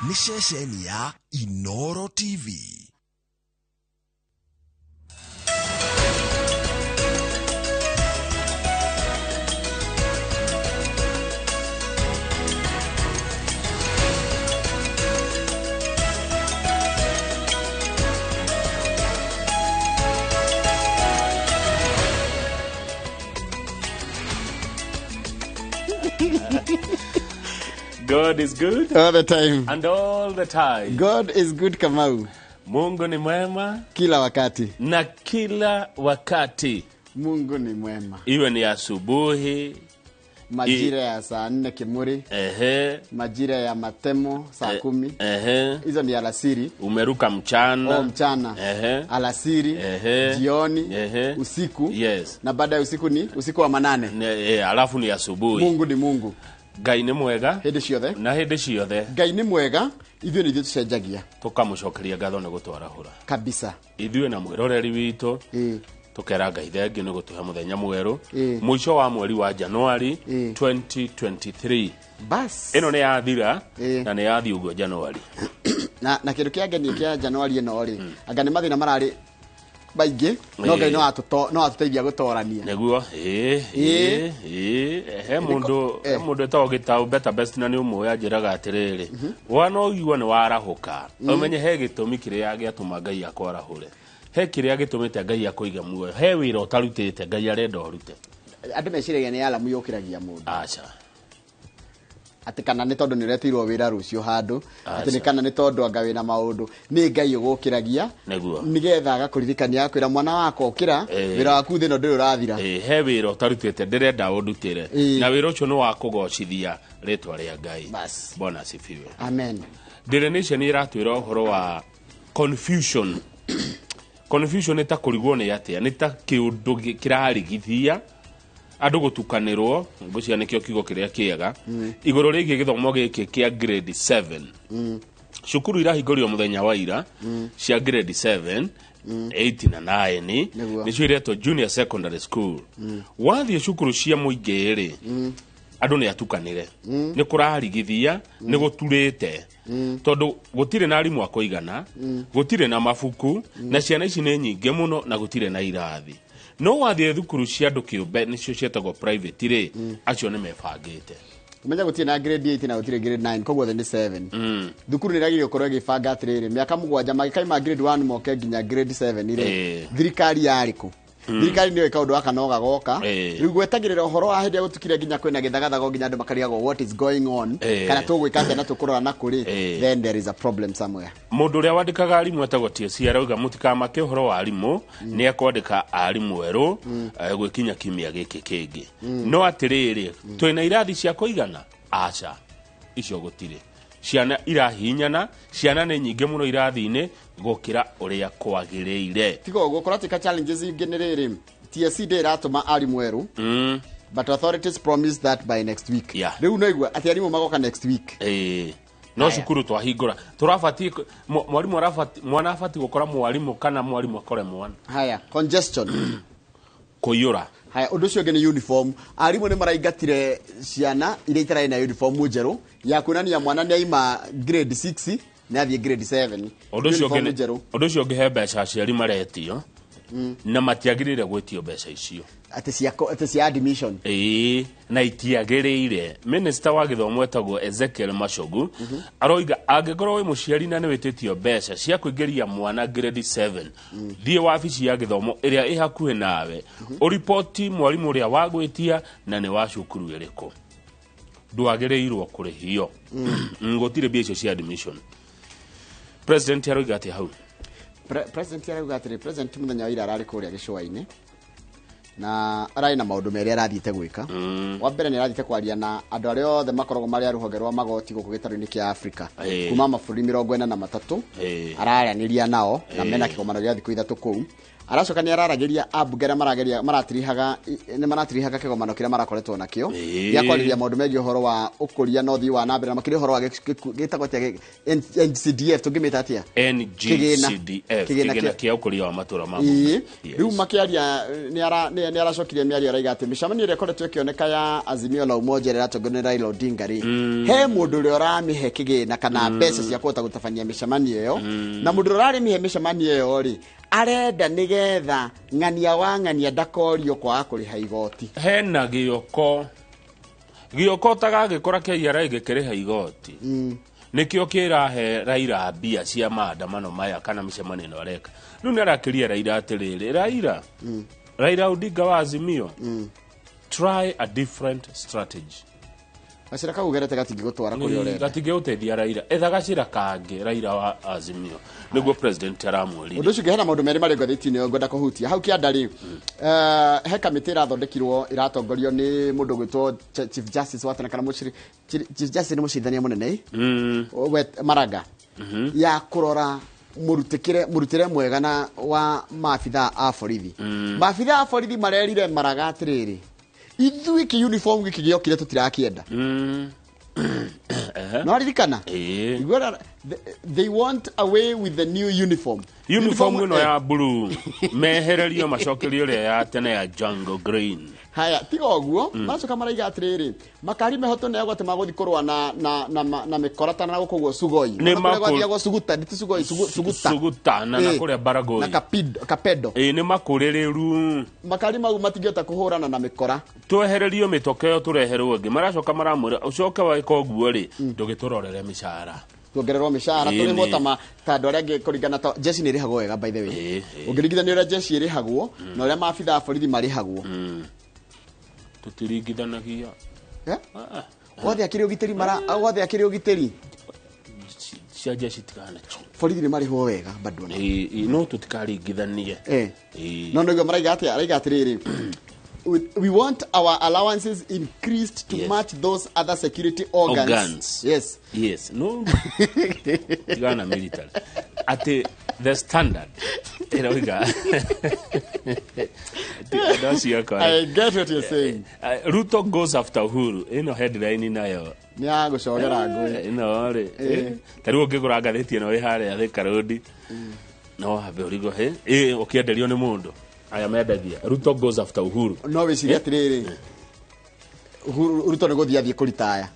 ni ceceni ya Inooro TV. God is good all the time. And all the time. God is good, Kamau. Mungu ni mwema Kila wakati. na kila wakati. Mungu ni mwema. Iwe ni asubuhi, majira ya saa 4 kimuri, majira ya matemo saa 10. Hizo ni alasiri. Umeruka mchana. Mchana. Alasiri, jioni, usiku. Yes. Na baada ya usiku ni usiku wa manane. Alafu ni asubuhi. Mungu ni Mungu. Ngai ni mwega hĩndĩ ciothe na hĩndĩ ciothe. Ngai ni mwega, ithuĩ nĩ ithuĩ tũcenjagia, tukamucokeria ngatho nĩ gũtwarahũra kabisa. Ithuĩ na mwĩroreri witũ tukera Ngai thengiũ nĩ gũtũhe mũthenya mwerũ mũico wa mweri wa Januari 2023. Bas ĩno nĩ yathira na nĩ yathi ũguo Januari na kĩndũ kĩangenia kĩa Januari ĩno rĩ, anga nĩ mathĩna mararĩ baingĩ, no Ngai no atũteithia gũtorania nĩguo mũndũ etagwo Gĩtaũ Better Best na nĩ ũmwe anjĩraga atĩrĩrĩ, wana ũigua nĩ warahũka ũmenye he gĩtũmi kĩrĩa gĩatũma Ngai akwarahũre, he kĩrĩa gĩtũmĩte Ngai akũiga muoyo, he wĩra ũtarutĩte Ngai arenda ũrute. Andũ meciragia nĩ alamu yũkĩragia mũndũ. Aca ati kana nĩ tondũ nĩ ũretirwo wĩra rũcio handũ, ati nĩ kana nĩ tondũ anga wĩna maũndũ, nĩ Ngai ũgũkĩragia nĩgetha agakũririkania akwĩra mwana wako ũkĩra wĩra waku thĩ no ndĩrĩ ũrathira. He wĩra ũtarutĩte ndĩrenda ũndutĩre na wĩra ũcio nĩ wa kũgocithia rĩtwa rĩa Ngai. Bwana asifiwe. Amen. Ndĩrĩ nation ĩratwĩra ũhoro wa confusion. Confusion nĩ ta kũrigwo nĩ atĩa, nĩ ta kĩũndũ kĩrarigithia andũ gũtukanĩrwo, ngũcia nĩkĩo kiugo kĩrĩa kĩega igũrũ rĩgiĩ gĩthomo gĩkĩ kĩa grade 7. Cukuru irahingũrio mũthenya wa ira cia grade 7, 8 na 9 nĩcio iretwo junior secondary school. Wathiĩ cukuru cia mũingĩ rĩ, andũ nĩ atukanĩre, nĩ kũrarigithia, nĩ gũturĩte tondũ gũtirĩ na arimũ a kũigana, gũtirĩ na mabuku na ciana ici nĩ nyingĩ mũno na gũtirĩ na irathi. No wathiĩ thukuru cia andũ kĩũmbe nĩcio cietagwo private rĩ, acio nĩ mebangĩte. Umenya gũtirĩ na grade 8 na gũtirĩ grade 9, koguo nĩ 7. Thukuru nĩ ragĩrĩirwo gũkorwo ĩgĩbanga atĩrĩrĩ, mĩaka 7 magĩkaima grade 1 moke nginya grade 7 rĩ, thirikari yarĩkũ? Thirikari nĩyo ĩka ũndũ wa kanoga goka, rĩu gwetagĩrĩra ũhoro wa hĩndĩ ya gũtukire nginya kwĩna gĩthagathago nginya andũ makariagwo what is going on, kana tũgwĩka atĩa na tũkũrora na kũrĩ, then there is a problem somewhere. Mũndũ ũrĩa wandĩkaga arimũ etagwo TSC arauga mũtikamake ũhoro wa arimũ, nĩ akwandĩka arimũ erũ gwĩkinya kiumia gĩkĩ kĩngĩ. No atĩrĩrĩ, twĩna irathi cia kũigana? Aca, icio gũtirĩ. Ciana irahinyana, ciana nĩ nyingĩ mũno irathi-inĩ gũkĩra ũrĩa kwagĩrĩire. Tigo gũkora tika challenges ingĩ nĩ rĩrĩ, TSC ndĩratũma arimũ erũ, but authorities promise that by next week. Rĩu no igua atĩ arimũ magoka next week. No cukuru twahingũra tũrabatie mwana abatie gũkora mwarimũ kana mwarimũ akore mwana. Haya, congestion kũiyũra. Haya, ũndũ ũcio ũngĩ nĩ uniform. Arimũ nĩ maraingatire ciana iria itarĩ na uniform njerũ ya kuonania mwana nĩ aima grade 6 na athiĩ grade 7. Ũndũ ũcio ũngĩ he mbeca aciari maretio na matiagĩrĩire gwĩtio mbeca icio atĩ cia admission. Na itiagĩrĩire. Minister wa gĩthomo etagwo Ezekiel Machogu aroiga angĩkorwo wĩ mũciari na nĩ wĩtĩtio mbeca cia kũingĩria mwana grade 7, thiĩ wabici ya gĩthomo ĩrĩa ĩ hakuhĩ nawe ũripoti mwarimũ ũrĩa wagwĩtia na nĩ wa cukuru ĩrĩkũ. Ndwagĩrĩirwo kũrĩhio, gũtirĩ mbia icio cia admission. President aroiga atĩ hau. President arauga atĩ president mũthenya wa ira ararĩ kũrĩa gĩcũa-inĩ na ararĩ na maũndũ merĩ arathiĩte gwĩka. Wa mbere nĩ arathiĩte kwaria na andũ arĩa othe makoragwo marĩ rũhonge rwa magoti gũkũ gĩtarũ-inĩ kĩa Afrika kuma mabũrũri 43 araranĩria nao na mena kĩgomano gĩa thikũ 3 kũu. aracoka ni ararageria abugera maratirihaga ni maratirihaga kigomano kira marakoretwo nakio ya kwariria maundu megi uhoro wa ukuria nothi wa nambere na makiri uhoro wa gitagwo tia NCDF tungimita atia NGCDF kigena kia ukuria wa matura ma riu makiaria ni aracokirie miario raiga ati micamani ire koretwo ikioneka ya Azimio la Umoja ira tongone Raila Odinga ri he mundu uri uramihe kigena kana mbeca cia kuhota gutafanyia micamani iyo na mundu urari mihe micamani iyo ri arenda nigetha ng'ania wa ng'ania ndakorio kwa akuriha igoti hena gioko tagagikora kia yara igikiriha igoti nikio kirahe Raila mbia cia maandamano maya kana micemani no reka nu ni arakiria Raila atiriri Raila Odinga wa Azimio try a different strategy Gacira kau gerete gatingi gutwara kuri orenda gatingi uteithia Raila etha gacira kange Raila wa Azimio niguo president aramwiri undu ucio hena maundu meri mari ngathiti-ini ngwenda kuhutia hau kiandari he kamiti irathondekirwo iratongorio ni mundu gwitwo Chief Justice watana kana muciri Chief Justice ni mucithania munene Maraga ya kurora murutire mwegana wa maabitha a borithi maabitha a borithi marerire Maraga atiriri ithui ki uniform giki giokire tutirakienda no ririkana they want away with the new uniform no ya blue mehererio macokerio ria ya tene ya jungle green haya tiga oguo macoka maraiga atiriri makari mehoto ne agwate maguthi kurwa na mikorata na gukugwo sugoi ne magwathia suguta nditi sugoi suguta na kuria baragoi na kapedo ne makurereru makari mau matingiota kuhurana na mikora twehererio mitokeo tureherwo ngi maracoka maramura ucoke wa ikoguo ri ndugiturorere mishara tuongererwo mishara turihwo ta andu aria kuringana ta jeshi ni rihagwo wega by the way ungirigithania uria jeshi irihagwo na uria maabitha a borithi marihagwo tutirigithanagia wothe akiri ugiteri wothe akiri ugiteri cia jeshi tikana borithi ni marihwo wega bado no tutikaringithanie no no maraiga atiriri we want our allowances increased to match those other security organs. Yes. No. Ghana military. At the standard. I get what you're saying. Ruto goes after Uhuru. Headline inayo. Nya gucogera ngui. Ri. Taru ngigura ngatheti no ihare ya Thika Road. No habe urigo he. Ukienderio ni mundu. Aya mendagia Ruto goes after Uhuru no wiciria atiriri Ruto ni guthia thie kuritaya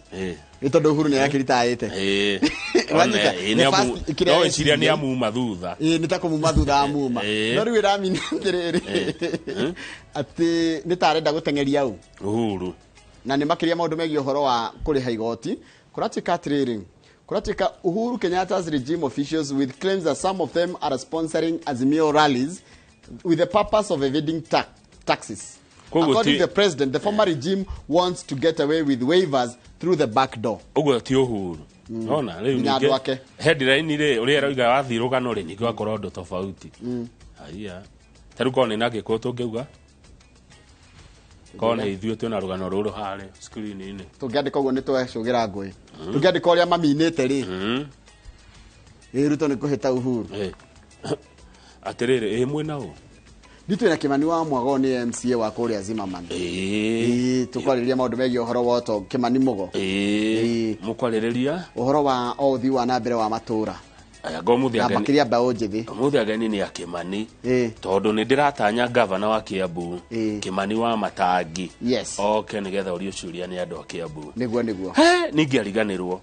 ni tondu Uhuru ni yakiritaite no wiciria ni amuma thutha ni ta kumuma thutha amuma no riu iramini atiriri ati ni tarenda gutengeria u Uhuru na ni makiria maundu megi uhoro wa kuriha igoti kuratika atiriri kuratika Uhuru Kenyatta's regime officials with claims that some of them are sponsoring Azimio rallies with the purpose of evading taxes. According to the president, the former regime wants to get away with waivers through the back door. Ugo ti Uhuru. Ona riu ni headline ire uri arauga wathirugano ri nigwa korondo tofauti. Aya. Taru kone nage ko tungeuga. Kone ithuĩ twina rugano ruru hare screen ini. Tungiandika ugo ni twecugira ngui. Tungiandika uria maminite ri. Ruto ni kuhita Uhuru. Atiriri mwena u Nditwe na Kimani wa Mwago ni MCA wa kuria Zimmerman tukwariria maundu megi uhoro woto Kimani Mugo mukwariria uhoro wa othi wa nambere wa matura aya gomuthi ageni makiria bao njithi muthi ageni ni ya Kimani tondu ni ndiratanya governor wa Kiambu Kimani wa Matangi okay nigetha uri ucuria ni andu a Kiambu niguo ningiariganirwo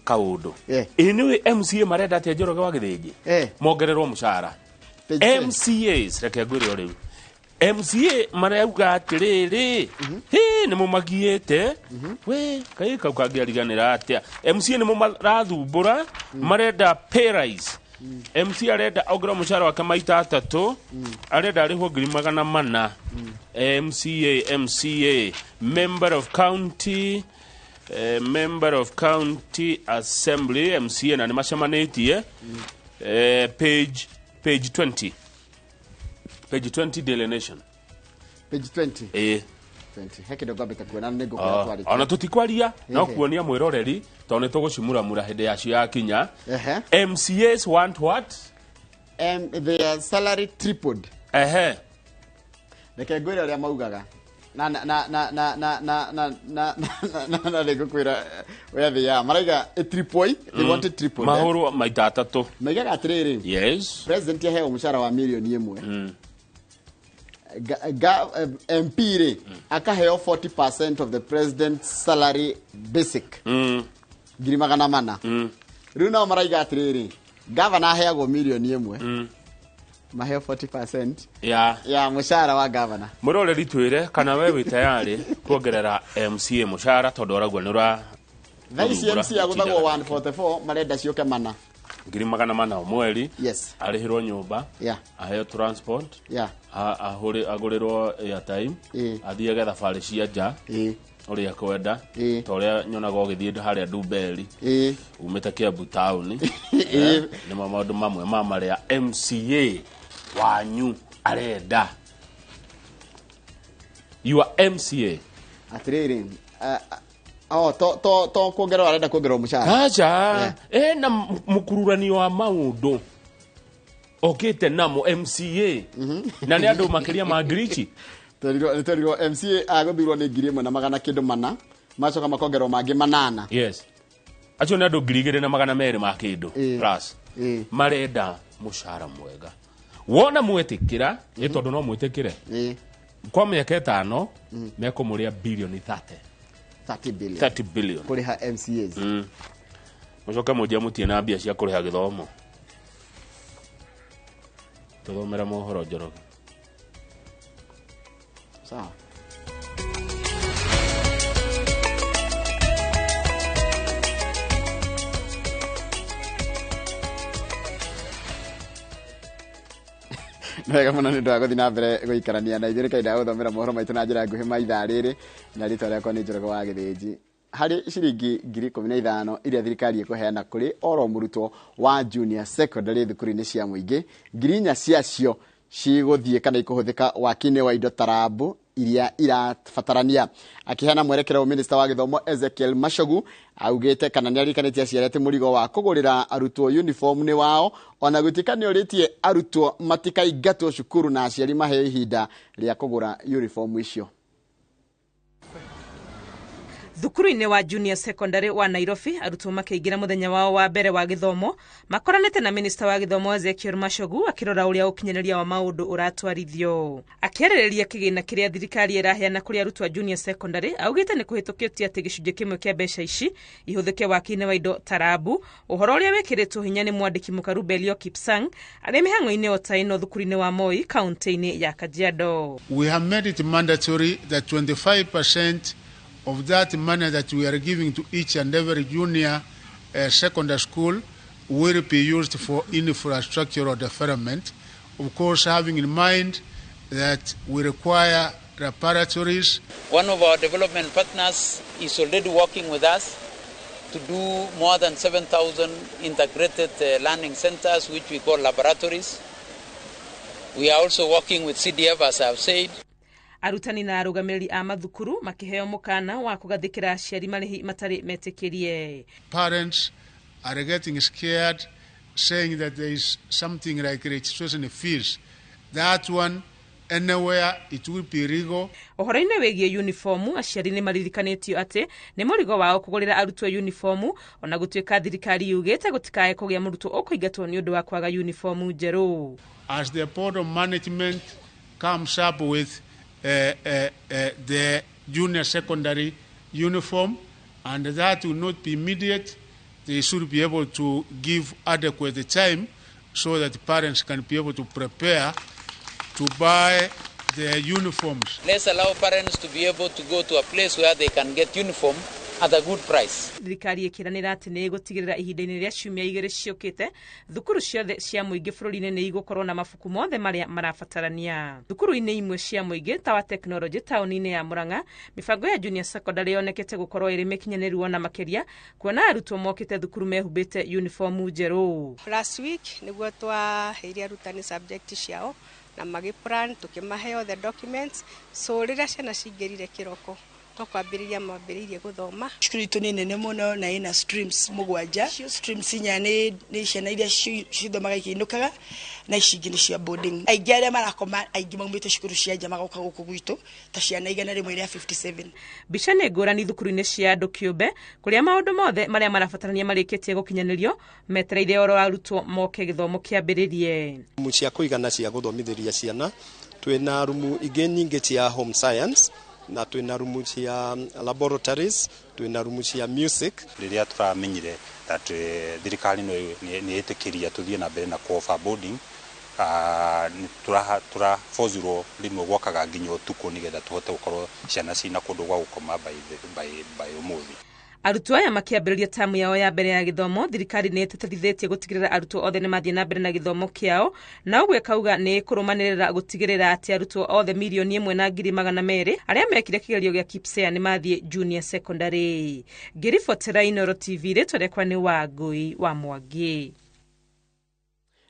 kaundu niwe MCA marenda atia Njoroge wa Githĩnji mongererwo mushara MCAs reke ngwire riu MCA marauga atiriri ni mumagiete we kai kau kangiariganira atia MCA ni mumarathumbura marenda pay rise MC arenda ongererwo mushara wake maita 3 arenda arihwo 400 MCA member of county assembly MCA na nimacemanitie page 20 Daily Nation page 20 20 hekido gabita kuona nego kwa twari ona tutikwaria no kuonia mwiroreri to ne tugucimura mura hinde yacio ya kinya MCAs want what their salary tripled ehe reke ngwira uria maugaga na nigukwira wethi ya maraiga triple they wanted triple mahuru maita 3 maigaga atiriri yes president yaheo mushara wa milioni 1 MP re akaheo 40% of the president's salary basic ngiri magana mana riu nao maraiga atiriri governor aheagwo milioni 1 maheo 40% ya mushara wa governor murore ritwire kana we wi tayari kuongerera MCA mushara tondu oragwo ni ura Thaici MCA aguthagwo 144 marenda cioke mana ngiri magana mana o mweri yes arihirwo nyumba aheo transport agurirwo airtime athie getha bari cia nja uria kwenda to uria nyonaga ugithie haria Dumberi umite Kiambu town ni maundu mamwe maria MCA wanyu arenda you are MCA atiriri to kuongerwa arenda kuongerwa mushara acha na mukururani wa maundu okite namo MCA na ni andu makiria ma ngirichi Teriro MCA aguthirwo ni ngiri 1 na magana kindu mana macoka makongerwo mangi 8 yes acho ni andu ngiri 2 na magana 2 ma kindu plus marenda mushara mwega wona mwetikira ni tondu no mwetikire kwa miaka 5 meko muria bilioni 30 billion kuriha MCAs mucoka mujia mutie na mbia cia kuriha githomo tuthomera mohoro Njoroge sawa Nega muno ni ndaguthi na mbere guikarania na ithuĩ kaida guthomera mohoro maitu na njira nguhi maitha rĩrĩ na ritwa rĩakwa nĩ Njoroge wa Gĩthĩnji hari ciringi ngiri 15 iria thirikari ikuheana kuri oro murutwo wa junior secondary thukuru-inĩ cia mũingĩ ngiri 4 ciacio ciguthie kana ikuhuthika waki-inĩ wa indo tarabu iria irabatarania akiheana mwerekero minister wa githomo Ezekiel Mashogu augite kana ni arikanitie aciarete murigo wa kugurira arutwo uniform ni wao ona gutika ni oritie arutwo matikaingatwo cukuru na aciari mahe ihinda ria kugura uniform icio Thukuru-inĩ wa junior secondary wa Nairobi arutwo makĩingira muthenya wao wa mbere wa githomo makoranĩte na minister wa githomo Ezekiel Mashogu akirora uria ukinyanĩria wa maundu uratwarithio akĩarĩrĩria kĩgĩna kĩrĩa thirikari ĩraheana kũrĩ arutwo a junior secondary augite nĩ kũhĩtũkĩtio atĩ gĩcunjĩ kĩmwe kĩa mbeca ici ihũthĩke waki-inĩ wa indo tarabu ũhoro ũrĩa wĩkĩrĩtwo hinya nĩ mwandĩki mũkaru Belio Kipsang arĩ mĩhang'o-inĩ ota ĩno thukuru-inĩ wa Moi kaunti-inĩ ya Kajiado. We have made it mandatory that 25% of that money that we are giving to each and every junior secondary school will be used for infrastructural development. Of course, having in mind that we require laboratories. One of our development partners is already working with us to do more than 7,000 integrated learning centers, which we call laboratories. We are also working with CDF, as I have said. Arutani na arugamĩrĩri a mathukuru makĩheo mũkana wa kũgathĩkĩra aciari marĩhi matarĩ metĩkĩrie. Parents are getting scared, saying that there is something like registration fees. That one, anywhere it will be legal. Ũhoro-inĩ wĩgiĩ uniform aciari nĩ maririkanĩtio atĩ nĩ mũrigo wao kũgũrĩra arutwo uniform ona gũtuĩka thirikari yugĩte gũtikae kũgĩa mũrutwo ũkũingatwo nĩ ũndũ wa kwaga uniform njerũ. As the board of management comes up with the junior secondary uniform, and that will not be immediate. They should be able to give adequate time so that parents can be able to prepare to buy their uniforms. Let's allow parents to be able to go to a place where they can get uniform at a good price. Thirikari ĩkĩranĩra atĩ nĩ ĩgũtigĩrĩra ihinda-inĩ rĩa ciumia 2 ciũkĩte thukuru ciothe cia mũingĩ bũrũri-inĩ nĩ igũkorwo na mabuku mothe marĩa marabatarania. Thukuru-inĩ imwe cia mũingĩ ta wa tekinoronjĩ taũni-inĩ ya Murang'a mĩbango ya junior secondary yonekete gũkorwo ĩrĩ mĩkinyanĩru na makĩria kuona arutwo mokĩte thukuru mehumbĩte uniform njerũ. Last week nĩguo twaheire arutani subject ciao na magĩplan tukĩmahe the documents so rĩrĩa ciana cingĩrire kĩroko no kwambĩrĩria mambĩrĩirie gũthoma. Cukuru itũ nĩ nene mũno na ina streams mũgwanja. Streams inya nĩ ciana iria cithomaga ikĩinũkaga na ici ingĩ nĩ cia boarding. Aingĩ arĩa marakoma aingĩ maumĩte cukuru cia nja magoka gũkũ gwitũ ta ciana 157. Mbica nĩ ngũrani thukuru-inĩ cia andũ kĩũmbe kũrĩa maũndũ mothe marĩa marabatarania marĩkĩtie gũkinyanĩrio metereire oro arutwo moke gĩthomo kĩambĩrĩrie. Rumu cia kũigana cia gũthomithĩria ciana, twĩna rumu ingĩ nyingĩ cia home science na twĩna rumu cia laboratories, twĩna rumu cia music. Rĩrĩa tũramenyire that thirikari nĩ ĩtĩkĩria tũthiĩ na mbere na offer boarding, tũrabozirwo rĩmwe gwakaga nginya ũtukũ nĩgetha tũhote gũkorwo ciana cina kũndũ gwa gũkoma by ũmũthĩ. Arutwo aya makĩambĩrĩria tamu yao ya mbere ya gĩthomo, thirikari nĩ ĩtĩtĩrithĩtie gũtigĩrĩra arutwo othe nĩ mathiĩ na mbere na gĩthomo kĩao, na ũguo ĩkauga nĩ kũrũmanĩrĩra gũtigĩrĩra atĩ arutwo othe 1,200,000 arĩa mekire kĩgerio gĩa KPSEA nĩ mathiĩ junior secondary. Ngĩribotera Inooro TV, rĩtwa rĩakwa nĩ Wangui wa Mwangi.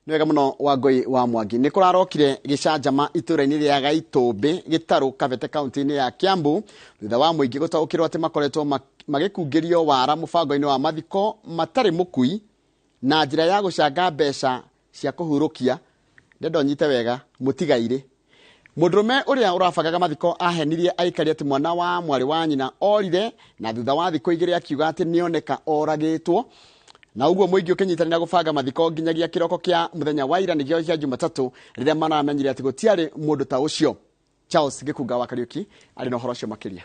Nĩ wega mũno Wangui wa Mwangi. Nĩ kũrarokire gĩcanjama itũra-inĩ rĩa Gaitũmbĩ Gĩtarũ Kabete kaunti-inĩ ya Kiambu thutha wa mũingĩ gũtaũkĩrwo atĩ makoretwo magĩkungĩrio wara mũbango-inĩ wa mathiko matarĩ mũkui na njĩra ya gũcanga mbeca cia kũhurũkia. Ndendo nyite wega mũtigaire. Mũndũrũme ũrĩa ũrabangaga mathiko ahenirie aikari atĩ mwana wa mwarĩ wa nyina orire na thutha wa thikũ igĩrĩ akiuga atĩ nĩoneka oragĩtwo. Na ũguo mũingĩ ũkĩnyitanĩra gũbanga mathiko nginyagia kĩroko kĩa mũthenya wa ira nĩkĩo kĩa Jumatatũ rĩrĩa maramenyire atĩ gũtiarĩ mũndũ ta ũcio. Charles Gĩkunga wa Kariuki arĩ na ũhoro ũcio makĩria.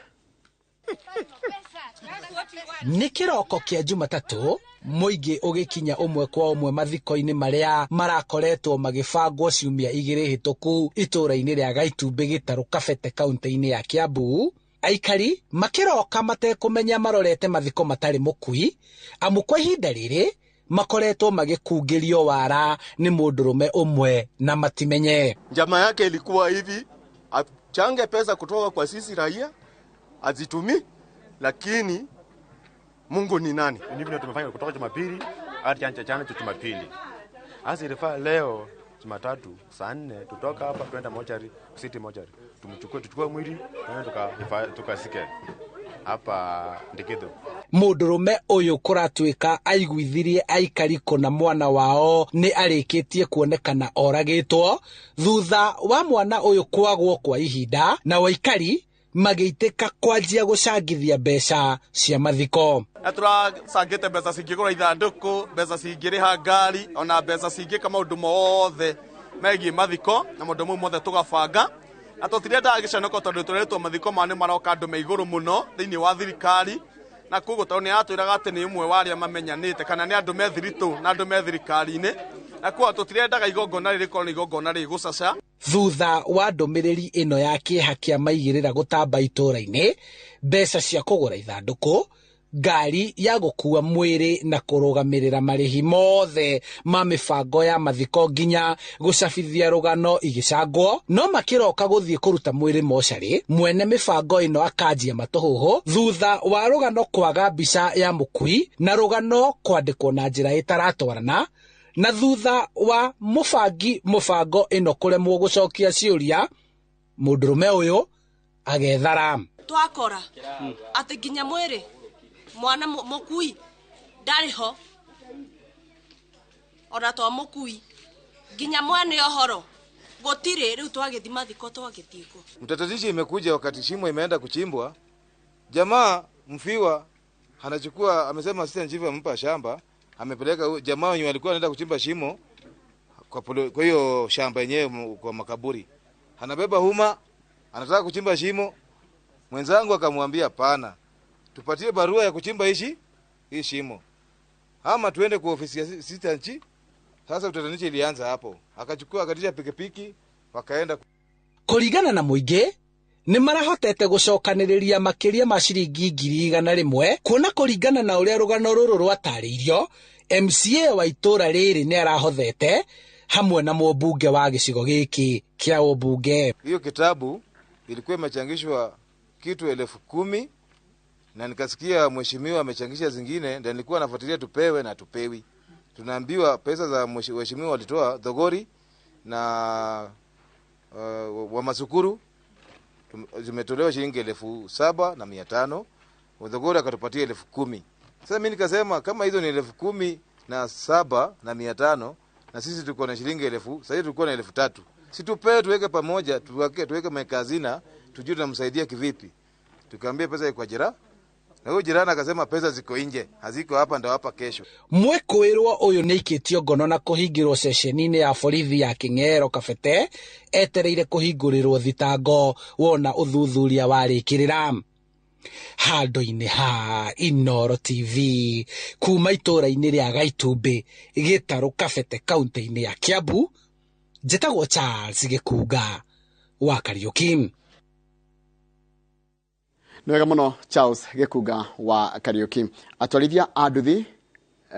Nĩ kĩroko kĩa Jumatatũ mũingĩ ũgĩkinya ũmwe kwa ũmwe mathiko-inĩ marĩa marakoretwo magĩbangwo ciumia igĩrĩ hĩtũku itũra-inĩ rĩa Gaitũmbĩ Gĩtarũ Kabete kaunti-inĩ ya Kiambu. Aikari makĩroka matekũmenya marorete mathiko matarĩ mũkui, amu kwa ihinda rĩrĩ makoretwo magĩkungĩrio wara nĩ mũndũrũme ũmwe na matimenye. Njama yake ilikuwa hivi, achange pesa kutoka kwa sisi raia azitumi, lakini Mungu ni nani? Ndivyo tumefanya kutoka Jumapili hadi jana Jumapili. Hasa ilifaa leo Jumatatu saa 4 tutoka hapa kwenda mochari, city mochari. Tuchukue mwili na tukasike hapa Ndikitho. Mũndũrũme ũyũ kũratuĩka aiguithirie aikari kũna mwana wao nĩ arĩkĩtie kuonekana oragĩtwo thutha wa mwana ũyũ kwagwo kwa ihinda na waikari magĩitĩka kwanjia gũcangithia mbeca cia mathiko. Turacangĩte mbeca cingĩgũra ithandũkũ, mbeca cingĩrĩha ngari, ona mbeca cingĩka maũndũ mothe megiĩ mathiko na maũndũ mau mothe tũgabanga. Na tũtirenda gĩcanoko tondũ tũretwo mathiko manĩ maroka andũ me igũrũ mũno thĩinĩ wa thirikari, na koguo tondũ nĩ atwĩraga atĩ nĩ ũmwe wa arĩa mamenyanĩte kana nĩ andũ me thiritũ na andũ me thirikari-inĩ, na koguo tũtirendaga igongona rĩrĩkorwo nĩ igongona rĩgũcaca. Thutha wa ndũmĩrĩri ĩno ya kĩeha kĩa maigĩrĩra gũtamba itũra-inĩ, mbeca cia kũgũra ithandũkũ, ngari ya gũkua mwĩrĩ na kũrũgamĩrĩra marĩhi mothe ma mĩbango ya mathiko nginya gũcabithia rũgano igĩcangwo, no makĩroka gũthiĩ kũruta mwĩrĩ mocarĩ, mwene mĩbango ĩno akanjia matũhũhũ thutha wa rũgano kwaga mbica ya mũkui na rũgano kwandĩkwo na njĩra ĩtaratwarana, na thutha wa mũbango ĩno kũremwo gũcokia ciũria, mũndũrũme ũyũ agethara. Twakora atĩ nginya mwĩrĩ mwana mũkui ndarĩ ho, ona twa mũkui nginya mwana ohoro gũtirĩ, rĩu twagĩthi mathiko twagĩthiko. Mtatatishi imekuja wakati shimo imeenda kuchimbwa, jamaa mfiwa anachukua, amesema assistant chief amempa shamba, amepeleka jamaa wenye walikuwa wanaenda kuchimba shimo kwa hiyo shamba yenyewe kwa makaburi, anabeba huma anataka kuchimba shimo. Mwenzangu akamwambia pana, tupatie barua ya kuchimba hii shimo ama tuende kwa ofisi ya assistant chief. Sasa utatanishi ilianza hapo, akachukua akatisha pikipiki wakaenda. Kũringana na mũingĩ nĩ marahotete gũcokanĩrĩria makĩria ma ciringi 100,000 kuona kũringana na ũrĩa rũgano rũrũ rwatarĩirio, MCA wa itũra rĩrĩ nĩ arahothete hamwe na mũmbunge wa gĩcigo gĩkĩ kĩa ũmbunge. Hiyo kitabu ilikuwa imechangishwa kitu 10,000 na nikasikia mheshimiwa amechangisha zingine, ndio nilikuwa nafuatilia tupewe na tupewi. Tunaambiwa pesa za mheshimiwa walitoa Dhogori na wa Masukuru zimetolewa shilingi 7,500, Muthogora akatupatia 10,000. Sasa mimi nikasema kama hizo ni 17,500 na sisi tuko na shilingi 1,000, sasa tulikuwa na 3,000. Situpe tuweke pamoja, tuweke makazina, tujue tunamsaidia kivipi. Tukaambia pesa iko jira. Na huyo jirani akasema pesa ziko nje, haziko hapa, ndo hapa kesho. Mwekũĩrwo ũyũ nĩaikĩtio ngono na kũhingĩrwo ceceni-inĩ ya borithi ya King'ero Kabete etereire kũhingũrĩrwo thitango wona ũthuthuria warĩkĩrĩra. Handũ-inĩ ha Inooro TV kuma itũũra-inĩ rĩa Gaitumbĩ Gĩtarũ Kabete kaunti-inĩ ya Kiambu, njĩtagwo Charles Gĩkunga wa Kariũki. Nwega muno Charles Gĩkunga wa Kariũki. Atwarithia a nduthi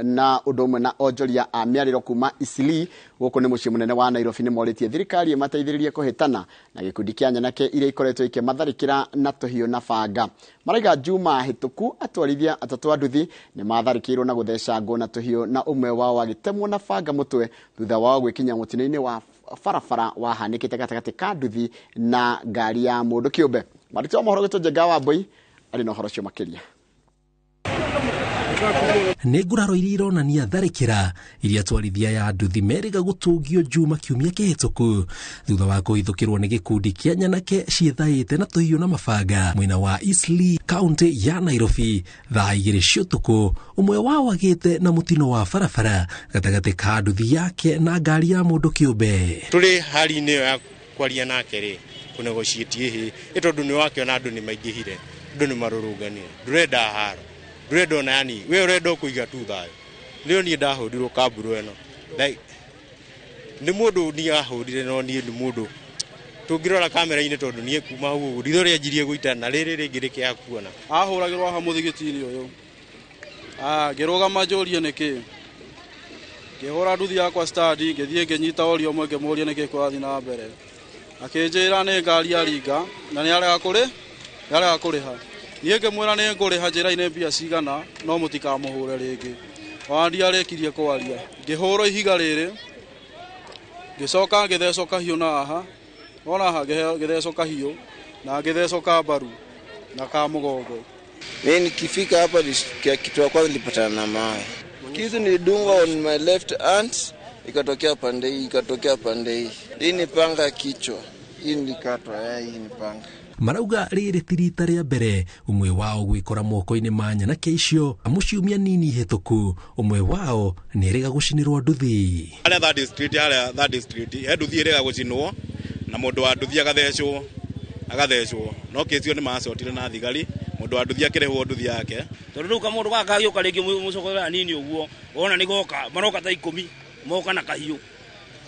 na ũndũ ũmwe na onjoria a mĩarĩro kuma Isili gũkũ nĩ mũciĩ mũnene wa Nairobi nĩ morĩtie thirikari ĩmateithĩrĩrie kũhĩtana na gĩkundi kĩa nyanake iria ikoretwo ikĩmatharĩkĩra na tũhiũ na banga. Maraiga Juma hĩtũku atwarithia atatũ a nduthi nĩ matharĩkĩirwo na gũthecangwo na tũhiũ na ũmwe wao agĩtemwo na banga mũtwe thutha wao gwĩkinya mũtino-inĩ wa barabara wahanĩkĩte gatagatĩ ka nduthi na ngari ya mũndũ kĩũmbe. Marĩtwa mohoro gĩtũ Njenga wa Mbũi arĩ na ũhoro ũcio makĩria. Nĩ nguraro iria ironania tharĩkĩra iria atwarithia ya nduthi meriga gũtũngio Juma kiumia kĩhĩtũku thutha wa kũhithũkĩrwo nĩ gĩkundi kĩa nyanake ciĩthaĩte na tũhiũ na mabanga mwena wa Isili kaunti ya Nairobi thaa 2 cia ũtukũ. Ũmwe wao agĩte na mũtino wa barabara gatagatĩ ka nduthi yake na ngari ya mũndũ kĩũmbe. Tũrĩ hali-inĩ ya kwaria nake rĩ kũnegotiate hĩ tondũ nĩ wakĩona andũ nĩ maingĩhire, andũ nĩ marũrũnganire, ndũrenda haro, ndũrenda ona yani we ũrenda kũiga tu thayũ. Rĩu niĩ ndahũrirwo kamburu ĩno nĩ mũndũ niĩ ahũrire, no niĩ nĩ mũndũ tũngĩrora kamera-inĩ tondũ niĩ kuma hau ritho rĩanjirie gũitana na rĩrĩ rĩngĩ rĩkĩaga kuona. Ahũragĩrwo ha mũthigiti-inĩ ũyũ ngĩrũgama njũrie nĩkĩ, ngĩhũra nduthi yakwa standi, ngĩthiĩ ngĩnyita ũrĩa ũmwe ngĩmũria nĩkĩ kũrathiĩ na mbere, akĩnjĩra nĩ ngari ya ringa na nĩ arega kũrĩha. Niĩ ngĩmwĩra nĩ ngũrĩha njĩra-inĩ mbia cigana no mũtikamũhũre rĩngĩ. Wandi arĩkirie kwaria, ngĩhũrwo ihiga rĩrĩ, ngĩcoka ngĩthecwo kahiũ na haha, ona haha ngĩthecwo kahiũ na ngĩthecwo kambaru na ka mũgongo. Mimi nikifika hapa kitu ya kwanza nilipatana na mawe. Kitu nilidungwa on my left hand, ikatokea pande hii. Hii ni panga kichwa. Hii nilikatwa, hii ni panga. Marauga rĩrĩ ti rita rĩa mbere ũmwe wao gwĩkora moko-inĩ ma nyanake icio. Mũciumia nini hĩtũku ũmwe wao nĩrĩga gũcinĩrwo nduthi. Harĩa that district nduthi ĩrĩga gũcinwo na mũndũ wa nduthi agathecwo no kĩcio nĩ macotire na thigari, mũndũ wa nduthi akĩrehwo nduthi yake. Tondũ rĩu kamũndũ gaka gĩũka rĩngĩ mũcokorera nini ũguo ona nĩ maroka ta 10 moka na kahiũ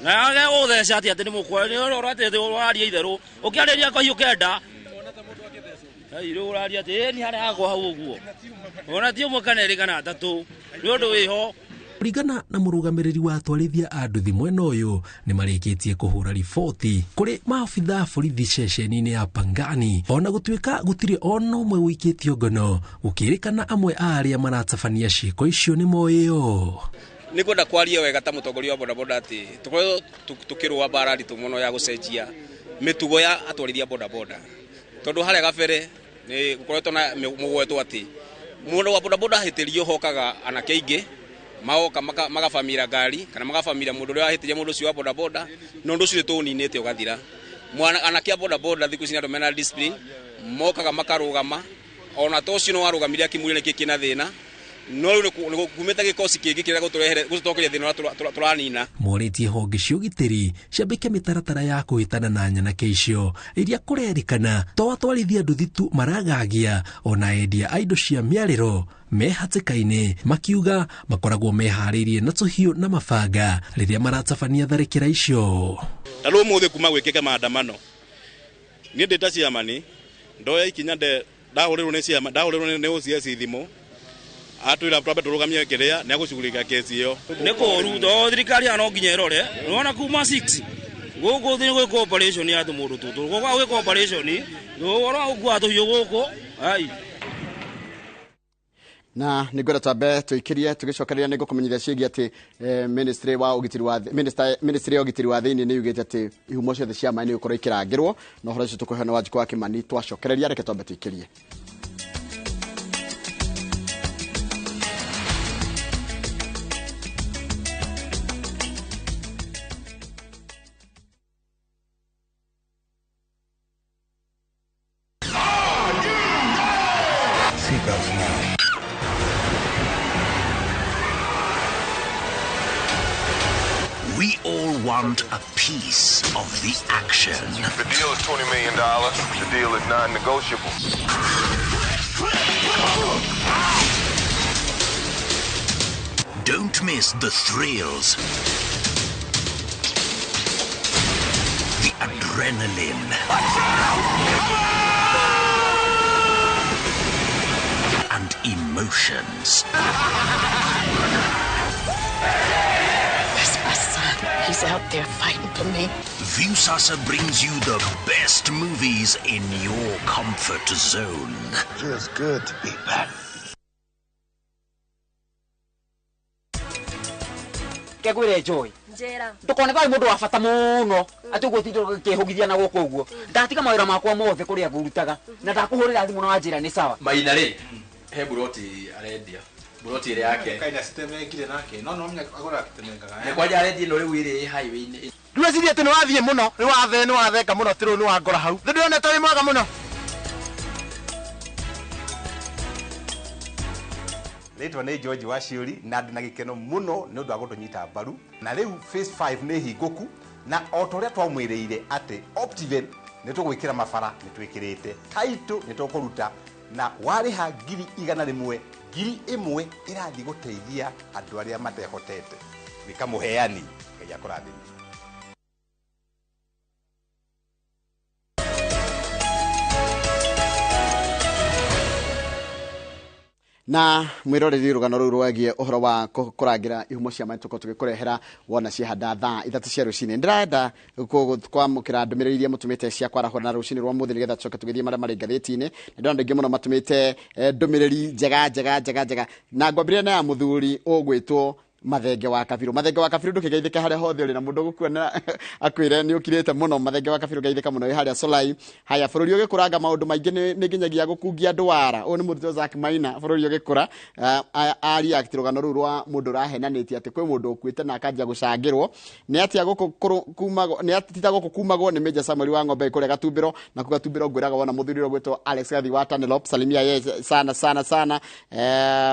na ũtheca atĩ nĩ mũkwa ũratete ũraria itherũ ũkĩarĩria kahiũ kenda rĩu ũraria atĩ nĩ harĩa hagwa hau ũguo ona ti ũmwe kana erĩ kana atatũ nĩ ũndũ wĩho. Kũringana na mũrũgamĩrĩri wa atwarithia a nduthi mwena ũyũ nĩ marĩkĩtie kũhũra riboti kũrĩ maabitha borithi ceceni-inĩ ya Pangani, ona gũtuĩka gũtirĩ ona ũmwe wĩkĩtio ngono, gũkĩrĩkana amwe a arĩa maratabania ciĩko icio nĩ moĩyo. Nĩ kwenda kwaria wega ta mũtongoria wa bodaboda atĩ tũkorwo tũkĩrũa mbara nditũ mũno ya gũcenjia mĩtugo ya atwarithia bodaboda, tondũ harĩa gabere nĩ gũkoretwo na mũgwetwo atĩ mũndũ wa bodaboda hĩtĩrio hokaga anake aingĩ magoka magabamira ngari kana magabamira mũndũ ũrĩa wahĩtĩria mũndũ ũcio wa bodaboda, no ũndũ ũcio tũũninĩte ũgathira. Anake a bodaboda thikũ ici andũ mena discipline mokaga makarũgama, ona to ũcio no warũgamire akĩmwĩra nĩkĩ kĩna thĩna, no rĩu nĩ kumĩte gĩkosi kĩngĩ kĩrĩa gũtũtokeria thĩna tũranina. Morĩtie honge cia ũgitĩri ciambĩke mĩtaratara ya kũhĩtana na nyanake icio iria kũrerĩkana to atwarithia nduthi tu maragagia, ona endia a indo cia mĩarĩro me hatĩka-inĩ, makiuga makoragwo meharĩirie na tũhiũ na mabanga rĩrĩa maratabania tharĩkĩra icio. Ta rĩu ũmũthĩ kuma gwĩkĩke maandamano niĩ ndĩ ta ciamani ndoya ikinya ndahũrĩrwo nĩ OCS thimũ atwĩra twambe tũrũgamie kĩrĩa nĩ agũcugurĩka kesi ĩyo. Nĩ kũru to thirikari no nginya ĩrore, nĩwona kuma 6 gũkũ thĩ gwĩ cooperation ya mũndũ tũtũ gũkũ gwĩ cooperation nĩwona ũkua tũhiũ gũkũ na nigwenda twambe tuikirie tugicokereria ningo kumenyithia ciigi ati ministry wa ugitiri wa ministry ya ugitiri wa thiini ni yugite ati ihumo ciothe cia mai ni ukorwo ikirangirwo no horo icio tukuheana Wanjiku wa Kimani twacokereria reke twambe tuikirie. We all want a piece of the action. The deal is $20 million. The deal is non-negotiable. Don't miss the thrills, the adrenaline, and emotions. He's out there fighting for me. Viusasa brings you the best movies in your comfort zone. Feels good to be back. Kegwire joy. Njera. Ndukone bali mundu wa bata muno. Ati gutindo kihugithia na guko uguo. Ndatiga mawira makwa mothe kuri agurutaga. Na ndakuhurira thimu na njira ni sawa. Maina ri. He buroti arendia. Buroti ire yake. Kaida sisteme ngire nake. No no agora kitemengaga. Ne kwaja arendia no riu ire highway ni. Ndwecirie ati ni wathie muno, ni watheka muno tiru ni wangora hau. Ndionete wi mwaga muno. Ritwa ni George Waciuri na ndina gikeno muno ni undu wa gutunyita mbaru na riu phase 5 ni hinguku na otoria twamwiriire ati Optiven ni tugwikira mabara ni twikirite title ni tukuruta na wariha 100,000 1,000 irathi guteithia andu aria matehotete bikamuheani ngai akurathime. na mwiroreri rugano ruru rwagie uhoro wa kurangira ihumo cia mai tuko tugikurehera wona ciahanda thaa 3 cia rucini ndirenda kwamukira ndumiriri iria mutumite cia kwaraho na rucini rwa muthi nigetha tucoke tugithie maria mari ngatheti-ini ndonda ngi muno matumite ndumiriri njega na ngwambire na ya muthuri ugwitwo Mathenge wa Kabiru ndukigeithika haria hothe uri na mundu gukuona akwire ni ukirite muno Mathenge wa Kabiru geithika muno haria Solai haya bururi ugikuranga maundu maingi ni nginyagia gukungia ndwara u ni mutho Zack Maina bururi ugikura ari akitirugano ru rwa mundu rahenaniti ati kwi mundu ukuite na akajia gucangirwo ni ati kumagwo ni ati titago kumagwo ni Meja Samuel wa Ng'ombe kure Gatumbiro na kugatumbiro ngwiraga wona muthuri ugwitwo Alex Gathi wa Tanelop salimia ye sana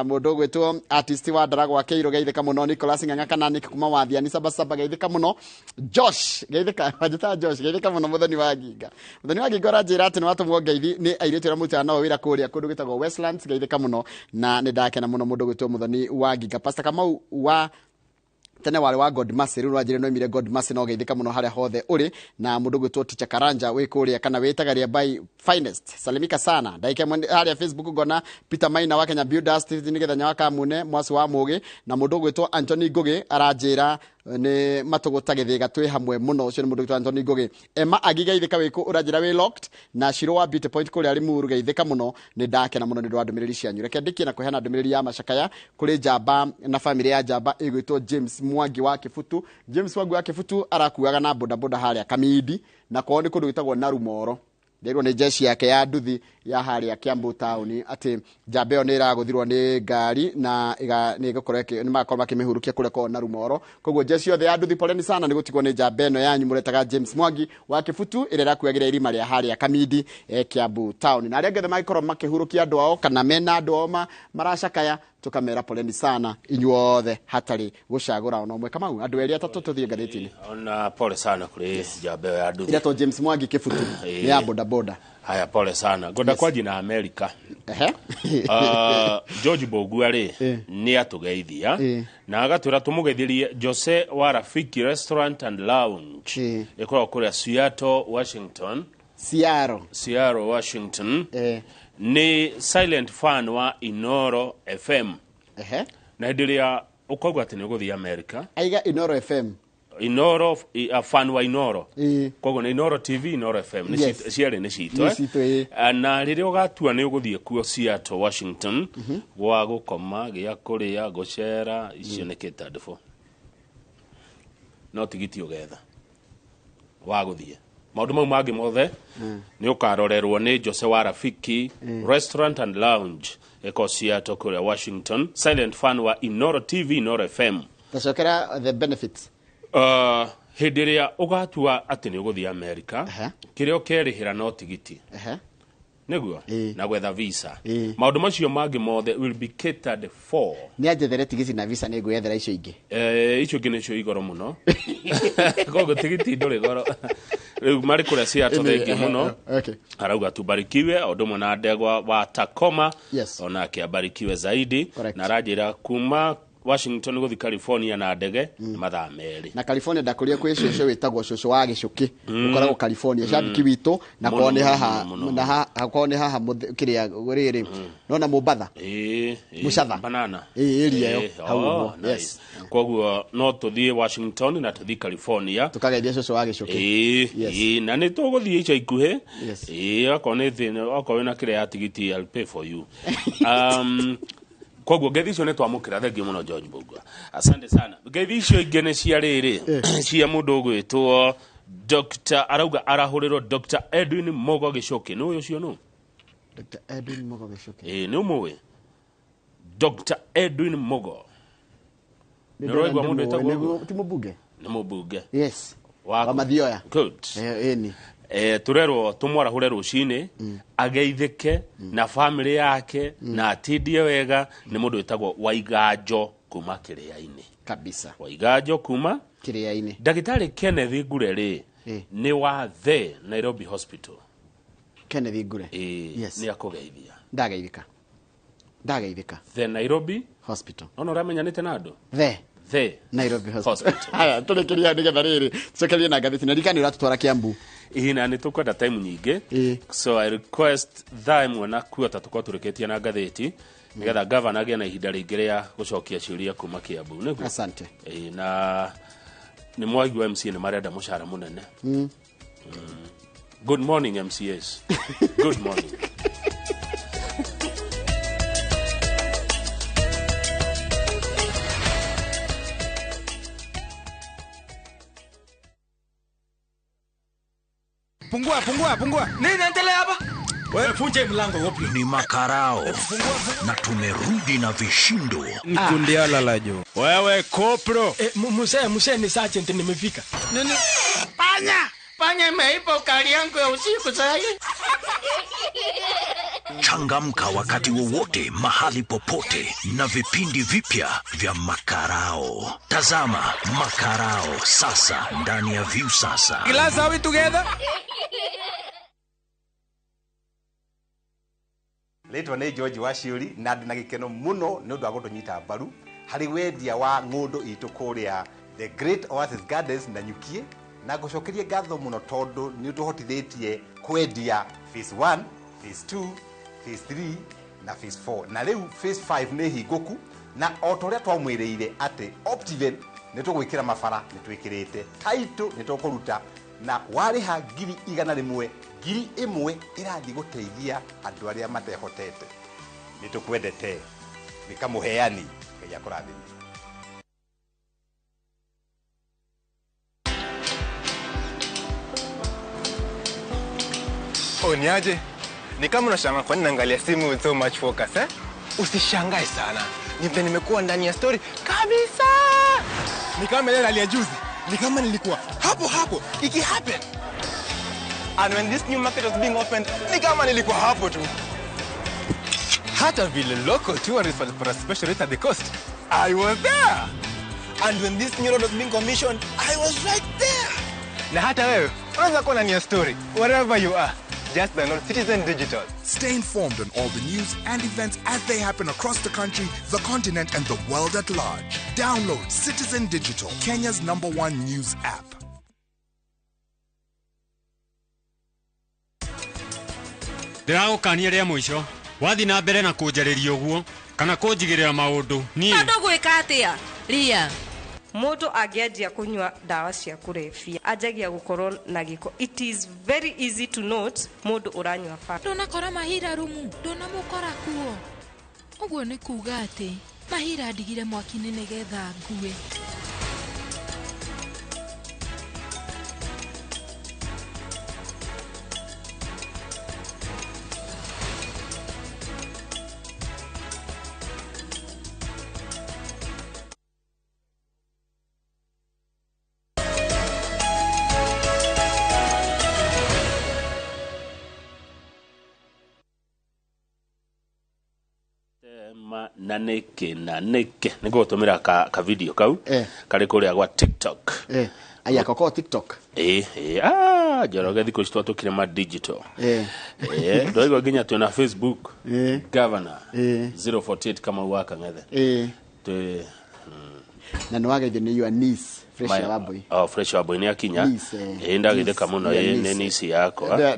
mundu ugwitwo artist wa Ndarago wa Keiro geithika muno Nicholas Ng'ang'a kana Nick kuma wathiani sabasaba geithika muno Josh geithika wajita Josh geithika muno muthoni wa Ginga rajira ati ni watu mwongeithi ni airite ra mutu no wira kuria kundu gitagwo Westlands geithika muno na ni ndakena muno mundu gwitwo muthoni wa Ginga Pastor Kamau wa tene wale wa God Mercy riu rwajire no imire God Mercy no geithika muno haria hothe uri na mundu gwitwo Ticha Karanja we kuria kana wetagaria by finest salimika sana ndaike haria Facebook gona Peter Maina wa Kenya Builders nigetha nyawaka mune mwasi wa mugi na mundu gwitwo Anthony Ngugi aranjira ni matugutagithiga twi hamwe muno ucio ni mundu gwitwo Anthony Ngugi Emma agigeithika wiku urajira we locked na Shiro wa Beauty Point kuri ari muru geithika muno ni ndakena muno ni ndwa ndumiriri cianyu reke ndikie na kuheana ndumiriri ya macakaya kuri Jamba na family ya Jamba igwitwo James Mwangi wa Kifutu arakuaga na bodaboda haria Kamidi na kwao ni kundu gitagwo Narumoro ndirwo ni jeshi yake ya nduthi ya haria Kiambu town ati Jambeo ni iraguthirwo ni ngari na ni gukoreke ni makorwo makimihurukia kule kwa Narumoro koguo jeshi yothe ya nduthi poleni sana ni gutigwo ni Jambeno yanyu muretaga James Mwangi wa Kifutu irera kuagira irima ria haria Kamidi Kiambu town na aria gethe makorwo makihurukia andu ao kana mena andu ao maracakaya tukamera poleni sana inyuothe hatari gucagura ona umwe Kamau andu eri atatu tuthie ngatheti-ini ona pole sana kuri Jambeo ya nduthi ira to James Mwangi Kifutu ni ya bodaboda haya pole sana goda kwa jina America George Boguare ni atugeithia na agatwira tumugeithirie Jose wa Rafiki Restaurant and Lounge ikora kuri Seattle Washington ni silent fan wa Inooro FM na ndiria ukogwa ati ni guthia America aiga Inooro FM Inooro fan wa Inooro koguo ni Inooro TV Inooro FM ni ciari ni cito na riria ugatua ni uguthie kuo Seattle Washington gwa gukoma gia kuria gucera icio ni kitandifo no tigiti ugetha wa guthie maundu mau mangi mothe ni ukarorerwo ni Jose wa Rafiki Restaurant and Lounge eko Seattle kuria Washington. Silent fan wa Inooro TV Inooro FM tacokera the benefits hindi iria ugatua ati ni uguthie America kiria ukerihira no tigiti niguo na gwetha visa maundu macio mangi mothe will be catered for ni ajethere tigiti na visa ni gwethera icio ingi icio ingi nicio igoro muno koguo tigiti nduri goro riu mari kuria Seattle ingi muno arauga tubarikiwe odumwe na ndegwa wa Tacoma ona akiabarikiwe zaidi na rajira kuma Washington guthi California na ndege mathaa meri na California ndakuria kwi cioco witagwo cioco wa gicuki ukoragwo California shabiki witu na kone haha na hakone haha kiria riri nona Mombasa Mucatha banana area yo hau yes koguo no tuthie Washington na tuthie California tukageithia cioco wa gicuki na ni tuguthie ica ikuhe akone thina akone na kiria ya tigiti I'll pay for you koguo ngethi ne twamukira thengi muno George Bugwa asante sana ngethi icio ingene cia riri cia mundu gwitwo Dr. arauga arahurirwo Dr. Edwin Mogo Gicuki no uyo cio no Dr. Edwin Mogo Gicuki ni umwe Dr. Edwin Mogo nirogwa mundu etagwo ti mubunge ni mubunge yes wa Mathioya good ni turerwo tumwarahure rucini ageithike na family yake na atindie wega ni mundu etagwo Waiganjo kuma Kiria-ini kabisa Waiganjo kuma Kiria-ini Dagitari Kenneth Ngure ni wa the Nairobi Hospital Kenneth Ngure yes ni akugeithia ndageithika the Nairobi Hospital ono ramenyanite nado the Nairobi Hospital haya tulekeria nigetha riri tucokerie na ngathiti na rikani uratutwara Kiambu ihina ni tukwenda time nyingi so I request them wana kuota tukwa tureketia na ngathiti nigetha governor agia na ihinda ringi ria gucokia ciuria kuma Kiambu niguo asante na ni mwagi wa MC ni marenda mushara munene good morning MCS good morning Pungua. Nini inaendelea hapa? Wewe funje mlango wapi? Ni makarao. Na tumerudi na vishindo. Mkundiala la jo. Wewe kopro. Muse ni sergeant nimefika. Nini? Panya imeipa ukali yangu ya usiku sasa. Changamka wakati wowote mahali popote na vipindi vipya vya makarao. Tazama makarao sasa ndani ya View sasa. Glass are we together? Letwa ni George wa Shiuri na ndina gikeno muno ni undu wa gutunyita mbaru hari wendia wa ngundu itu kuria the Great Oasis Gardens na Nyukie na gucokerie ngatho muno tondu ni utuhotithitie kwendia phase 1 phase 2 phase 3 na phase 4 na riu phase 5 ni hinguku na otoria twamwiriire ati Optiven ni tugwikira mabara ni twikirite title ni tukuruta na wariha ngiri 100 ngiri 1 irathi guteithia andu aria matehotete ni tukwendete nikamuheani ngai akurathimie. Niaje? Ni kama unashangaa kwa nini naangalia simu with so much focus Usishangae sana. Nimekuwa ndani ya story kabisa. Ni kama ile hali ya juzi. Ni kama nilikuwa hapo iki happen. And when this new market was being opened, ni kama nilikuwa hapo tu. Hata vile local tourists for a special rate at the coast, I was there. And when this new road was being commissioned, I was right there. Na hata wewe, unaweza kuwa ndani ya story wherever you are. Just download Citizen Digital. Stay informed on all the news and events as they happen across the country, the continent, and the world at large. Download Citizen Digital, Kenya's #1 news app. Ndĩragũkania rĩa mũico wathi na mbere na kũnjarĩria ũguo kana kũnjigĩrĩra maũndũ niĩ Ando gwĩka atĩa Ria Moto agianjia kunywa dawa cia kurebia ajagia gukorwo na giko. It is very easy to note modo uranywa fa. Ndonakora Mahira rumu, ndonamukora kuo. Uguo ni kuga ati Mahira ndigire mwaki-inĩ nĩgetha ngue. na neke niko gutumira ka video kau kari kuria gwa TikTok aya koko TikTok Njoroge thikũ ici twatukire ma digital ndoigua nginya twina Facebook governor 048 kama waka ngethe na nwageithio ni your niece Fresh Waboi. Fresh Waboi ni akinya ndagitheka muno ni niece yakwa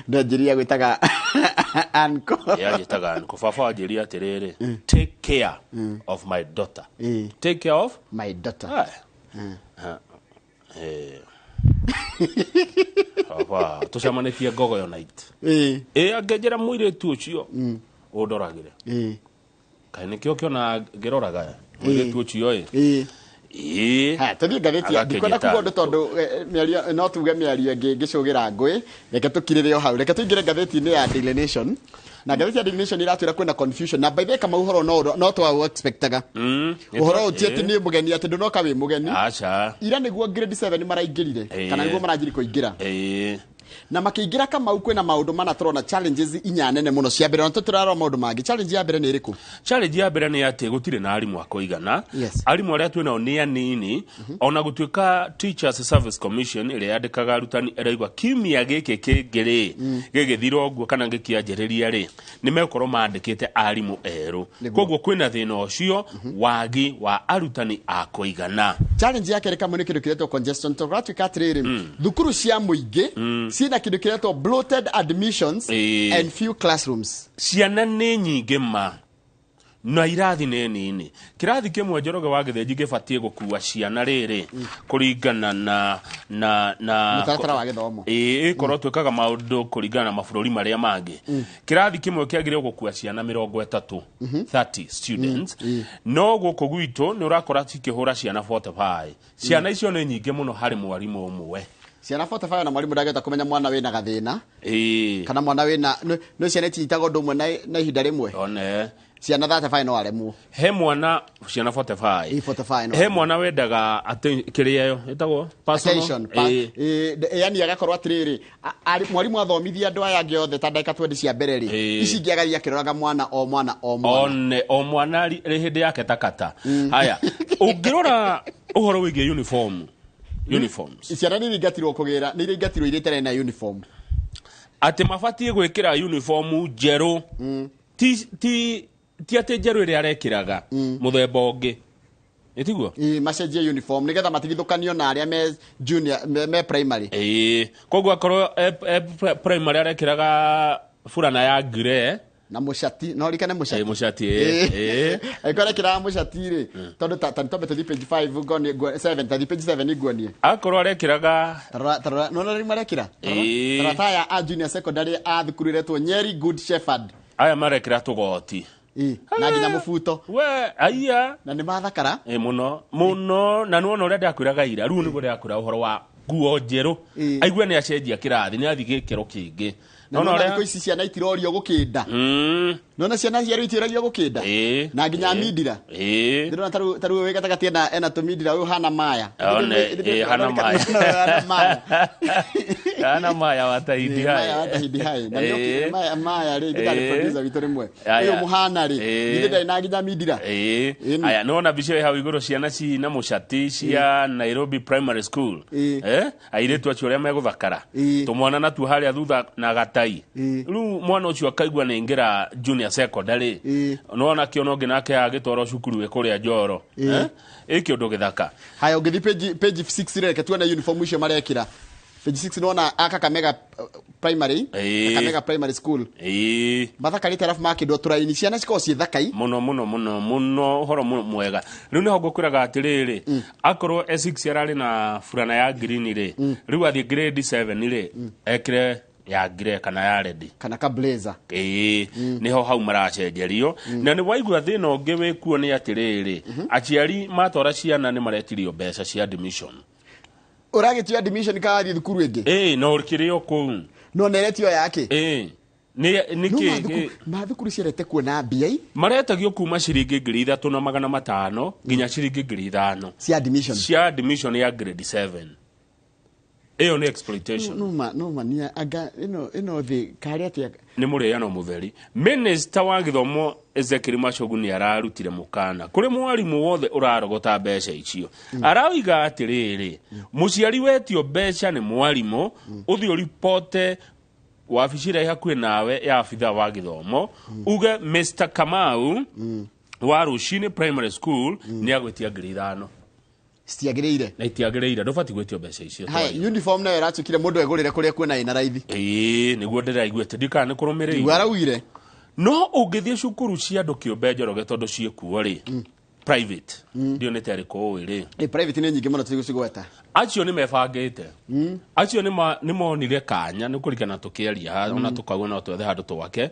ndajiria gwitaga anko njitaga anko baba anjiria atiriri take care of my daughter take care of my daughter baba tucamanikie Ngogoyo night angejera muiretu ucio undoragire kai nikio kiona ngiroraga muiretu ucio ha tadi gatheti ndikwenda kugonda tondu miario no tuge miario ngicugira ngui reke tukirire o hau reke tuingire gatheti-ini ya Daily Nation na gatheti ya Daily Nation iratwira kwina confusion na by the kama uhoro no twa expectaga uhoro utieti ni mugeni ati ndunoka wi mugeni acha ira niguo grade 7 maraingirire kana niguo maranjiri kuingira na makiingira kama kwina maundu mana turona challenges inya nene muno cia mbere no tuturara maundu mangi challenge ya mbere ni iriku challenge ya mbere ni ati gutire na arimu akoigana arimu aria twina ni anini ona gutuika Teachers Service Commission ile yandikaga arutani eraigwa kimia giki kingiri gigithira uguo kana gikianjiriria ri ni mekorwo mandikite arimu eru koguo kwina thina ucio wagi wa arutani akoigana challenge yake reka muniki kiretwo congestion to ratuika atiriri thukuru cia muingi sina kindu kiretwo bloated admissions and few classrooms ciana ni nyingi ma na irathi nĩ nini kirathi kimwe Njoroge wa Githenji gibatie gukua ciana riri kuringana na mutaratara wa githomo korwo twikaga maundu kuringana na mabũrũri maria mangi kirathi kimwe kiagire gukua ciana 30 students no guku gwitu ni urakora cikihura ciana 45 ciana icio ni nyingi muno hari mwarimu umwe ciana 45 na mwarimu ndageta kumenya mwana wina gathina kana mwana wina no ciana ititago ndumwe na ihinda rimwe one ciana 35 no aremwo he mwana ciana 45 no he mwana wendaga ati kiriyo etagwo personal yani agakorwo atiriri mwarimu athomithia andu aya angi othe ta ndaka 20 cia mbere ri ici ngiagaria kiroraga mwana o mwana ri hindi yake takata haya ungirora uhoro wigie uniforms ciana ni ingatirwo kugira ni ingatirwo iretera na uniform ati mabatie gwikira uniform njeru ti ati njeru iri arekiraga muthemba ungi etiguo macenjie uniform nigetha matigithukanio na aria me junior me primary koguo akorwo primary arekiraga fulana ya grey na mushati no rikane mushati ekore kira mushati ri tondu tantobe to page 5 ngoni 7 ta page 7 ngoni akorwo arekiraga no no rimwe arekira taya a junior secondary a thukuriretwo Nyeri Good Shepherd aya marekira tugoti na nginya mubuto we aya na ni mathakara muno na nuona uria ndakwiraga ira riu niguo ndakwira uhoro wa nguo njeru aigua ni acenjia kirathi ni athi gikero kingi no riko ici ciana itirorio gukinda nona ciana ciaru itirorio gukinda na nginya midira ndirona taru wega takati ena to midira uyu hana maya hana maya watahidi hai na maya ri gitari producer witu rimwe uyu muhana ri githida na nginya midira aya nona bicio hau iguru ciana ci na mushati cia Nairobi Primary School airetu acio ria meguthakara tumwana na tu haria thutha na gatai riu mwana ucio akaigua ningira junior secondary nona kiono nginake agitwara cukuru we kuria Njoro ikio ndo githaka haya ungithi page 6 reke tuona uniform icio marekira Phase 6 naona aka Kakamega primary, Kakamega primary school. Mathakarite alafu makindwo turaini ciana ciko cie thakai. Muno horo mwega. Riu niho ngukuraga atiriri. Akorwo S6 yarari na furana ya green ri. Riu athi grade 7 ri. Ekire ya grey kana ya red kana ka blazer niho hau maracenjerio na ni waigua thina ungi wikuo ni atiriri aciari matora ciana ni maretirio mbeca cia admission uragitio admission ka thi thukuru ingi no urkirio ku no neretio yake niki mathukuru cirete kuona mbia maretagio kuma ciringi 3,500 nginya ciringi 5,000 cia admission ya grade 7 eyo ni exploitation no mania aga ino the kariatia ni muriano mutheri minister wa githomo Ezekiel Machogu ni ararutire mukana kuri mwarimu wothe urarogota mbeca icio arawiga atiriri muciari wetio mbeca ni mwarimu uthio reporte waficira hakuhe nawe ya afitha wa githomo uge Mr Kamau wa Rushini Primary School ni agwetia grade 5 stiagreire na itiagreire ndofati gwetio mbeca icio hai uniform nayo ratukire mundu egurire kuria kwena ina raithi niguo ndiraiguite ndika ni kurumirire igwaraguire no ungithie cukuru cia andu kiumbe njoroge tondu ciekuo ri private ndio ne tari ko ri private ni nyingi muno tugweta acio ni mebangite acio ni monire kanya ni kurikana tukiaria ona tukagwa na twethe handu twake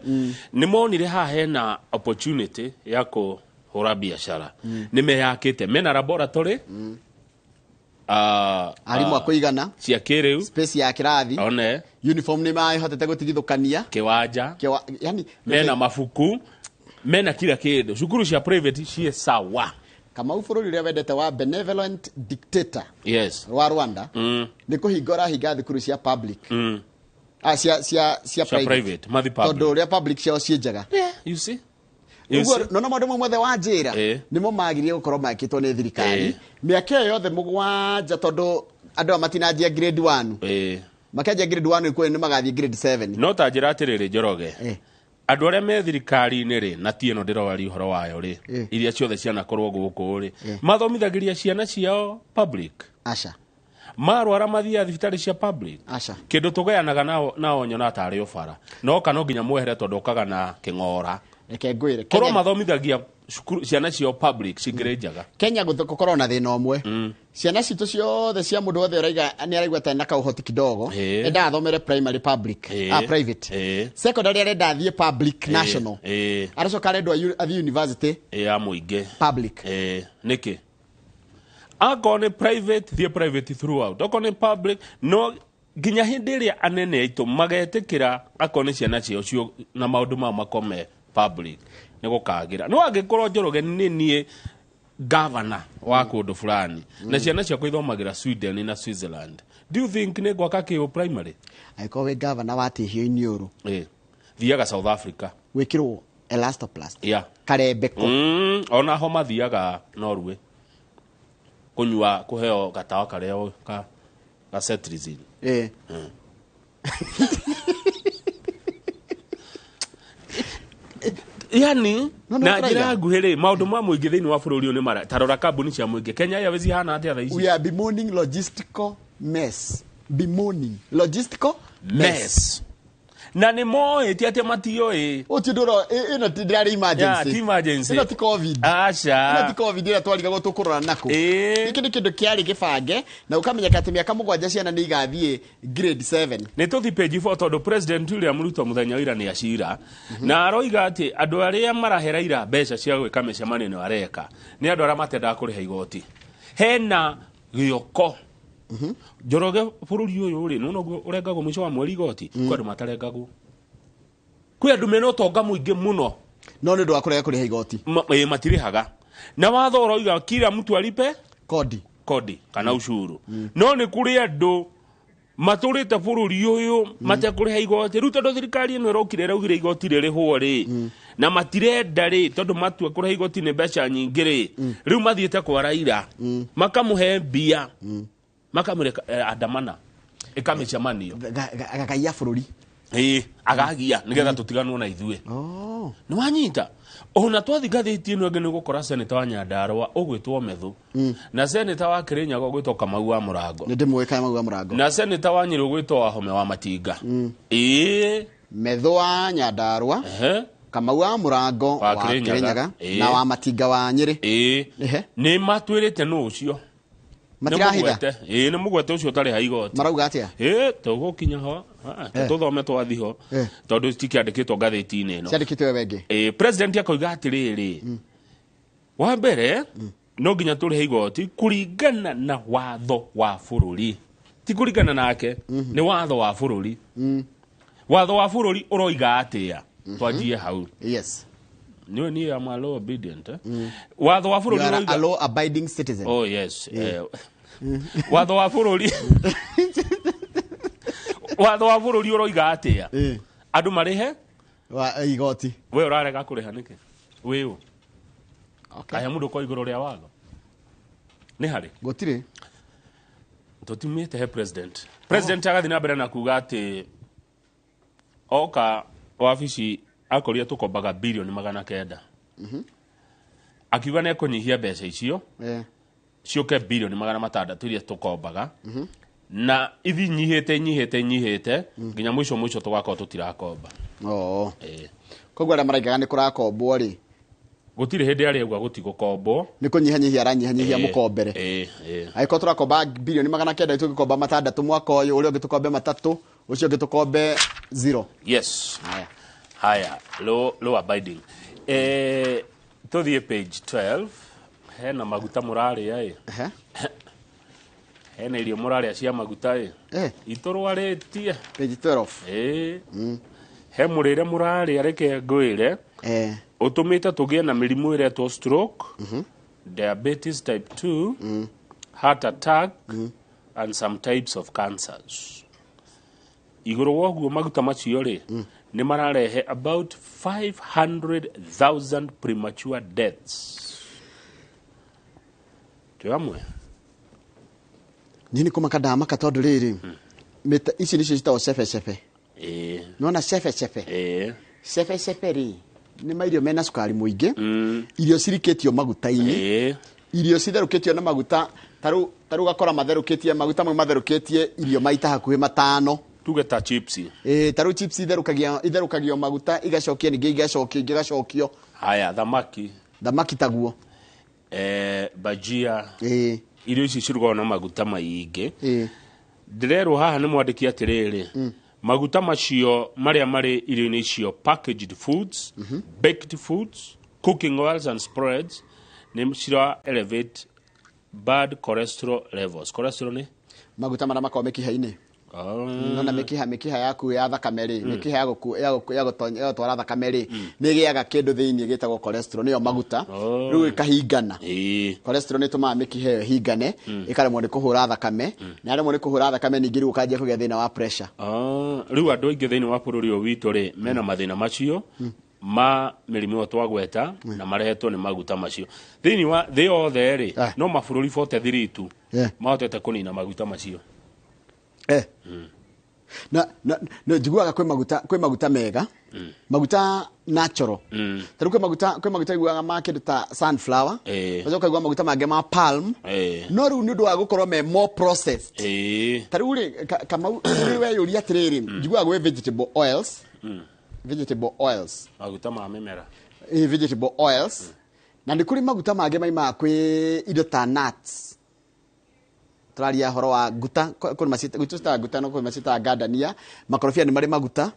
ni monire ha hena opportunity ya ko hora biashara ni meyakite mena laboratory arimu akuigana cia kiriu space ya kirathi one uniform ni mai hotete gutigithukania kiwanja yani mena mafuku mena kila kindu cukuru cia private cie sawa kama ubururi ria wendete wa benevolent dictator yes wa Rwanda ni kuhingora higa thukuru cia public cia private mathi public tondu ria public cia cienjaga you see no maundu mothe wa njira nimo magirie gukorwo makitwo ni thirikari miaka yothe mugwanja tondu andu amatinajia grade 1 makanjia grade 1 iko ni magathie grade 7 no ta njira atiriri njoroge andu aria me thirikari ni ri na tieno ndirowari uhoro wayo ri iria ciothe ciana korwo guku ri mathomithagiria ciana ciao public asha marwara mathia thibitari cia public asha kindu tugeanaga na onyo na tari ofara no kana nginya mwehere tondu ukaga na kingora reke ngwire korwo mathomithagia ciana cio public cingirĩnjaga Kenya gukorwo na thina omwe ciana citu ciothe cia mundu wothe uraiga ni araigwa ta na kauhoti kidogo enda athomere primary public private secondary arenda athie public national aracoka arenda athie university ya muingi public niki akone private thie private throughout akone public no ginya hindi iria anene aitu magetikira akone ciana cio na maundu ma makome public nego kagira no agikorwo njoroge nie governor wa kundu fulani na ciana cia kuithomagira Sweden na Switzerland do you think ne gwaka kio primary aiko we governor wa tihio Inooro thiaga South Africa wikirwo elastoplast karembeko ona homa thiaga Norway kunywa kuheo gatawa kareo ka cetrizine yani na njira nguhiri maundu ma muingi thiini wa bururi uyu ni mara tarora kambuni cia muingi Kenya Airways hana atia tha ici we are bemoaning logistical mess na ni moe ti atia matio utinduro ino ndirari emergency ino ti covid acha ino ti covid ira twariga gutukurana nako iki ni kindu kiari gibange na ukamenya kati miaka mugwanja ciana ni igathie grade 7 ni tuthi page 4 tondu president William Ruto muthenya wira ni acira na aroiga ati andu aria maraheraira mbeca cia gwika micemania ni areka ni andu aria matenda kuriha igoti hena gioko Njoroge bururi uyu ri no urengagwo mwisho wa mweri igoti kwa andu matarengagwo kwi andu mena utonga muingi muno no ni ndu wa kurega kuriha igoti matirihaga na watho uroiga kila mtu alipe kodi kana ushuru no ni kuri andu maturite bururi uyu matakuriha igoti ruto ndo thirikari ino irokire raugire igoti ririhwo ri na matirenda ri tondu matua kuriha igoti ni mbeca nyingi ri riu mathiete kwa Raila makamuhe mbia makamure andamana ikamicemanio gakaia bururi agagia nigetha tutiganwo na ithue ni wanyita ona twathi ngathiti ino ngene gukora senator wa Nyandarua ugwitwo Methu na senator wa Kirinyaga ugwitwo Kamau wa Murango ni ndimwe Kamau wa Murango na senator wa Nyeri ugwitwo Wahome wa Matinga Methu wa Nyandarua Kamau wa Murango wa Kirinyaga na wa Matinga wa Nyeri ni matwirite no ucio matirahitha ni mugwete ucio tari haigoti marauga atia tugukinya ho tuthome twathiho tondu tikiandikitwo ngathiti-ini ino ciandikitwe wenge president akoiga atiriri wa mbere no nginya turi haigoti kuringana na watho wa bururi ti kuringana nake ni watho wa bururi watho wa bururi uroiga atia twanjie hau yes ni am a law obedient watho wa bururi uroiga a law abiding citizen oh yes watho wa bururi watho wa bururi uroiga atia andu marihe wa igoti we urarega kuriha niki wiu kaya mundu ko iguru ria watho ni hari gotire tutimite he president agathi na mbere na kuga ati oka wabici akoria tukombaga bilioni 900 akiuga ne kunyihia mbeca icio cioke bilioni 600 iria tukombaga na ithi nyihite nginya mwisho tugakora tutirakomba kogwa ara maraigaga ni kurakombwo ri gutire hindi ari agwa gutigukombo ni kunyihanyihia aranyihanyihia mukombere aiko turakomba bilioni 900 tugikomba 6 mwaka uyu uri ugitukombe 3 ucio ugitukombe 0 yes haya low abiding tuthie page 12 hena maguta murari ai hena irio murari cia maguta iturwaritie page 12 he murire murari areke ngwire utumite tugie na mirimu iretwo stroke diabetes type 2 heart attack and some types of cancers iguru woguo maguta macio ri ni mararehe about 500,000 premature deaths tuamwe nini kumaka ndamaka tondu riri ici nicio citagwo cefe nona cefe ri ni mairio mena sukari muingi irio cirikitio maguta-ini irio citherukitio na maguta taru gakora matherukitie maguta mau matherukitie irio maita hakuhi 5 tugeta chips taru chips itherukagio maguta igacokio ningi igacokio haya thamaki taguo bajia irio ici cirugwo na maguta maingi ndirerwo haha ni mwandiki atiriri maguta macio maria mari irio-ini icio packaged foods baked foods cooking oils and spreads ni cira elevate bad cholesterol levels cholesterol ni maguta mara makao mekiha-ini nona mekiha yaku ya thakame ri mekiha ya gutwara thakame ri ni giaga kindu thiini gitagwo cholesterol niyo maguta riu ikahingana cholesterol ni tuma mekiha yo hingane ikaremwo ni kuhura thakame na aremwo ni kuhura thakame ningi riu kanjia kugia thina wa pressure riu andu aingi thiini wa bururi uyu witu ri mena mathina macio ma mirimo twagweta na marehetwo ni maguta macio thiini wa thi othe ri no mabururi 43 tu mahotete kunina maguta macio na njiguaga kwi maguta mega maguta natural taru kwi maguta iguaga ma kindu ta sunflower ucoka igua maguta mange ma palm no riu ni undu wa gukorwo me more processed taru ri kama we yuri atiriri njiguaga we vegetable oils maguta ma mimera vegetable oils na ni kuri maguta mange maima kwi indo ta nuts turaria horo wa guta kuri masita guta no kuri masita gadania makorofia ni mari maguta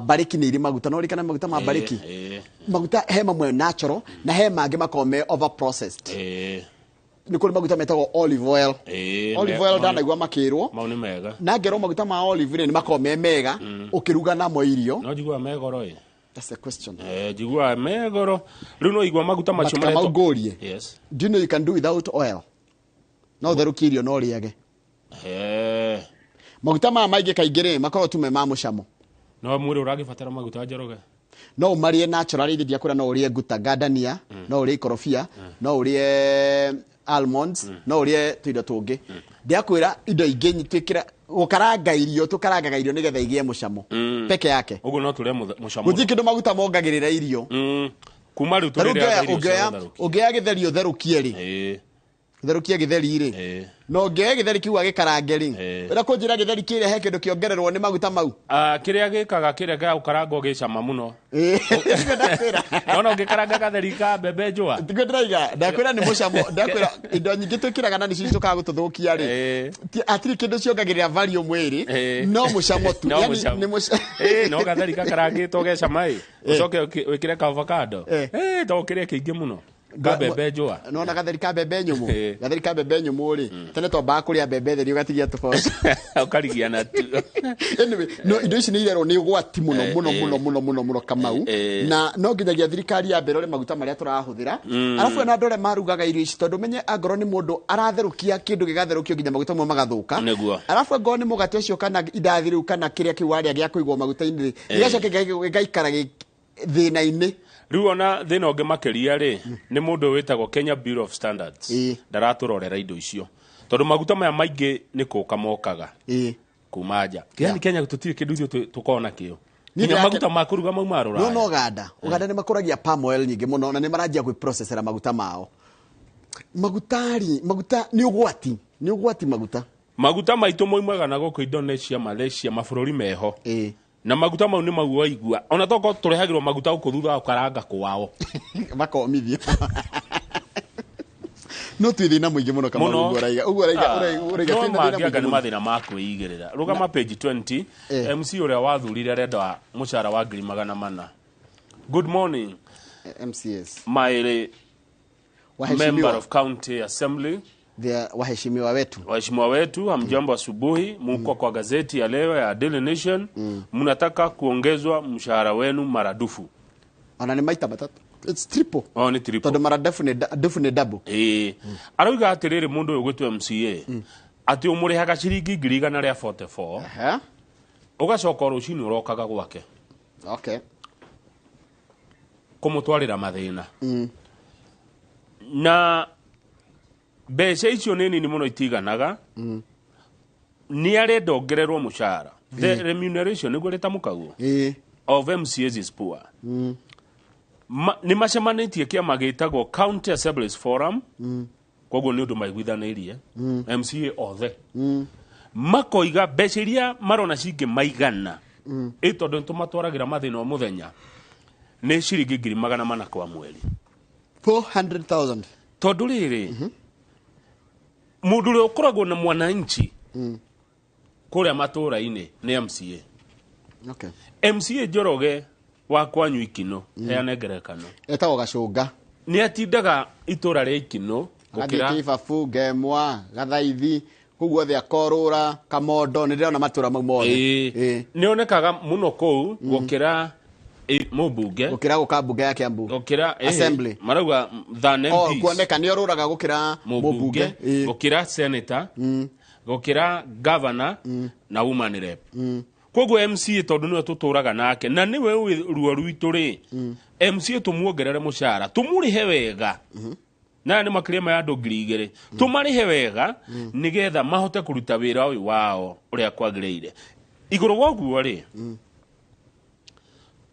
bariki ni iri maguta no rikana maguta ma bariki maguta he mamwe natural na he mange makome over processed ni kuri maguta metagwo olive oil dana igwa makirwo mau ni mega na ngero maguta ma olive ni makome mega ukiruga namo irio no jigwa megoro that's the question jigwa megoro riu no igwa maguta macio magorie yes do you know you can do without oil no therukirio no riage maguta ma maingi kaingire makorwo tume ma mucamo no mwiri uragibatara maguta njoroge no umarie naturally ndia kura no urie guta gadania no urie ikorofia no urie almonds no urie tuindo tungi ndiakwira indo ingi twikira gukaranga irio tukarangaga irio nigetha igie mucamo peke yake uguo no turia mucamo guthi kindu maguta mongagirira irio kuma riu turire ungeya githeri utherukie ri therukie githeri ri no ngeya githeri kiuga gikarange ri ira kunjira githeri kire he kindu kiongererwo ni maguta mau kiria gikaga kiria ga ukaranga ugicama muno no ngikaranga gatheri ka mbembe njua tigo ndaiga ndakwira ni mucamo ndakwira indo nyingi twikiraga na nici tukaga gututhukia ri atiri kindu ciongagirira value mwiri no mucamo tu yani ni mucamo no gatheri kakarangitwo gecama ucoke wikire ka avocado to kire kingi muno Kabebe njua nona gatheri ka bebe nyumu gatheri ka bebe nyumu ri tene to ba kuria bebe theri ugatigia tuboco ukarigia na tu anyway no indo ici ni irero ni gwati muno kamau na no nginyagia thirikari ya mbere maguta maria turahuthira arafu na ndore marugaga irio ici tondu menye agoro ni mundu aratherukia kindu gigatherukio nginya maguta mo magathuka arafu agoro ni mugate ucio kana idathiru kana kiria kiwaria gia kuigwo maguta-ini gigacoke gaikara thina-ini riu ona thina ungi makiria ri ni mundu witagwo Kenya Bureau of Standards ndaraturorera indo icio tondu maguta maya maingi ni kuka mokaga kuma nja yani Kenya tutiri kindu icio tukona kio nginya maguta ma kuruga mau marura no Uganda ni makuragia palm oil nyingi muno na ni maranjia gwi processera maguta mao maguta ni ugwati maguta maitu moimaga na guku Indonesia Malaysia mabururi meho na maguta mau ni mau waigua ona toko turehagirwo maguta guku thutha wa karanga kwao makomithio no twithina muingi muno kama uguo raiga ni mathina ma kwigirira rugama page 20 MC uria wathurire renda mushara wa 400. Good morning MCS my member of county assembly waheshimiwa wetu hamjambo asubuhi muko kwa gazeti ya leo ya Daily Nation mnataka kuongezwa mshahara wenu maradufu ana ni maita matatu it's triple ni triple tondu maradufu ni double arauga atiriri mundu uyu gwitwa MCA ati umurihaga ciringi 144 ugacoka rucini urokaga gwake kumutwarira mathina na mbeca icio nini muno itiganaga ni arenda ongererwo mushahara the remuneration niguo ritamukaguo of MCAs is poor ni macemanitie kiama gitagwo County Assemblies Forum koguo ni undu maiguithanirie MCA othe makoiga mbeca iria marona cingi maigana tondu ntumatwaragira mathina o muthenya ni ciringi 400 kwa mweri 400,000 tondu riri mundu uri ukoragwo na mwananchi kuria matura-ini ni MCA MCA Njoroge wa kwanyu Ikino heane ngerekano etagwo Gacunga ni atindaga itura ria Ikino gukira Kibabu Ngemwa Gathaithi kuguo the Akorura Kamondo ni ndirona matura mau mothe ni onekaga muno kou gukira mubunge gukira gukambunge ya Kiambu gukira assembly marauga than MPs kuoneka ni oruraga gukira mubunge gukira senator gukira governor na woman rep koguo MCA tondu niwe tuturaga nake na niwe ruo rwitu ri MCA tumuongerere mushara tumurihe wega na ni makiria ma andu 2,000 tumarihe wega nigetha mahote kuruta wira uyu wao uria kwagirire iguru woguo ri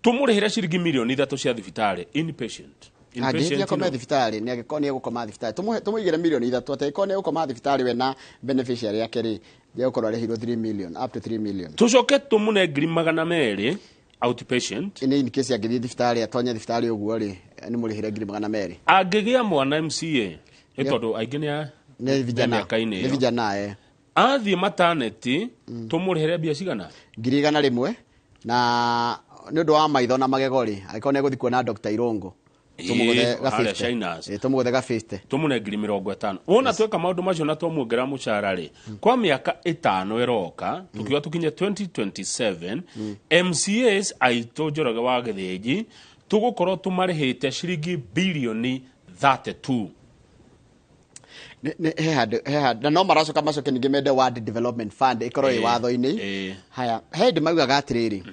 tumurihira ciringi milioni 3 cia thibitari inpatient agithia koma thibitari ni agikoni egukoma thibitari tumuigire milioni 3 atekoni egukoma thibitari we na beneficiary yake ri je ukorwa rehirwo 3 million up to 3 million tucoke tumune 200,000 outpatient in case agithia thibitari atonya thibitari uguo ri ni murihire 200,000 agigia mwana MCA tondu aingi ni vijana athie maternity tumurihire bia cigana 100,000 na ni undu wa maitho na magegori aikone guthikwo na Dr. Irongo tumugothe ga 50 tumune 50,000 wona tweka maundu macio na twamuongera mushahara ri kwa miaka 5 iroka tukiwa tukinye 2027 MCAs aitu Njoroge wa Githĩnji tugukorwo tumarihite ciringi bilioni 32 na no maracoka macoke ningi mende World Development Fund ikorwo i watho-ini haya hendi maugaga atiriri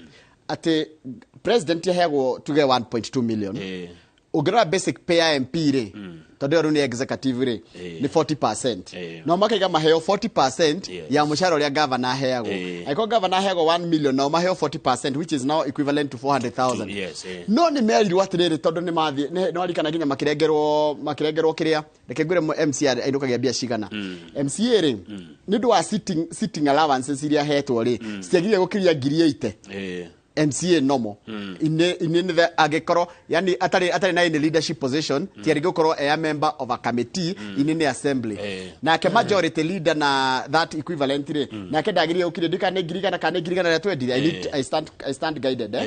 ati president yaheagwo tuge 1.2 million ungirora basic pay ya MP ri tondu ru ni executive ri ni 40%. No makaiga maheo 40% ya mushara uria governor aheagwo. Aiko governor aheagwo 1 million no maheo 40% which is now equivalent to 400,000. No ni merirwo atiriri tondu ni mathi no arikana ginya makirengerwo kiria reke ngure MCA ainukagia bia cigana. MCA ri ni ndu wa sitting allowances iria hetwo ri citiagire gukiria 8,000. MCA nomo in the agekoro yani atari na in leadership position tiari gukoro a member of a committee in the assembly na ke majority leader na that equivalent re na ke dagiri ukire dika ne girigana kana girigana na twedi I stand guided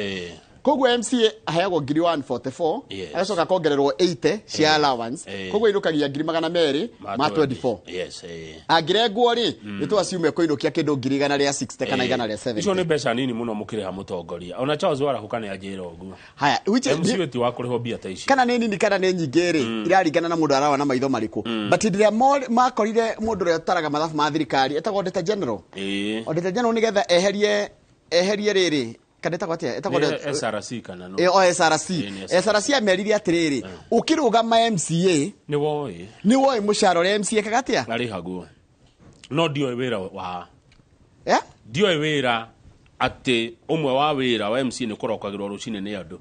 koguo MCA aheagwo 144 agacoka kongererwo 80 cia allowance koguo irukagia 200 ma 24 angirengwo ri nitu assume koinukia kindu 100 ria 60 kana 100 ria 70 icio ni mbeca nini muno mukire ha mutongoria ona Charles wara hukana ya njira uguo haya MCA ti wakuriho bia ta ici kana ni nini kana ni nyingi ri iraringana na mundu arawa na maitho mariku but ndira makorire mundu ria taraga mathafu ma thirikari etagwo Auditor General Auditor General nigetha eherie riri kadeta kwatia etagwo SRC kana no SRC ameriri atiriri ukirugama MCA ni woi mushara ria MCA kagatia ari haguo no dio wira wa dio wira ati umwe wa wira wa MCA ni kurokagirwo rucine ni andu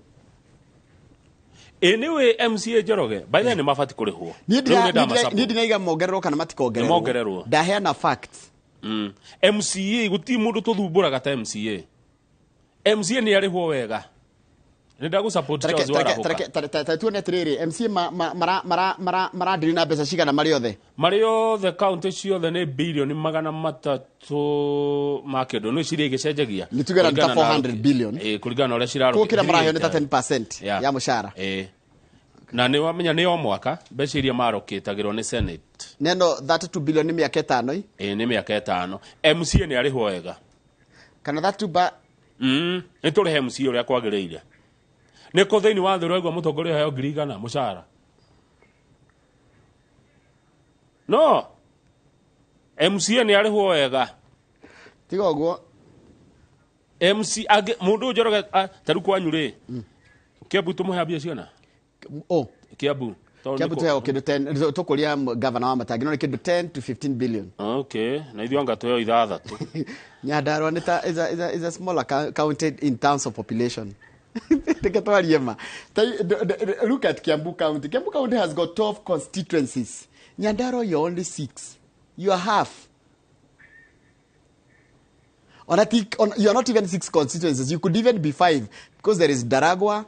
anyway MCA Njoroge by the way ni mafati kurihwo ni ndinaiga mongererwo kana matikogererwo ndaheana facts MCA guti mundu tuthumburaga ta MCA ni arihwo wega nenda gu support Charles wara huka tuone atiriri MCA mara ndiri na mbeca cigana mari othe county ciothe ni billion magana matatu makedo no ciri gicenjagia ni tugera nta 400 billion kuringana ora ciraro kukira marahyo ni 10% ya mushara na ni wamenya ni o mwaka mbeca iria marokitagirwo ni Senate neno 32 billion ni miaka 5 ni miaka 5 MCA ni arihwo wega kana 32 ni turihe MCA uria kwagiriire ni ko thiini wa thuru igwa mutongoria hayo ngirigana mushara no MCA ni arihwo wega tiga uguo MC mundu Njoroge taru kwanyu ri Kiambu tumuhe bia ciana Kiambu tuhe kindu 10 tukuria governor wa Matangi no kindu 10 to 15 billion okay na ithu anga tuyo 6 Nyandarua is a smaller county in terms of population. Look at Kiambu County. Kiambu County has got 12 constituencies. Nyandarua, you're only 6. You are half. You're not even 6 constituencies. You could even be 5 because there is Daragwa,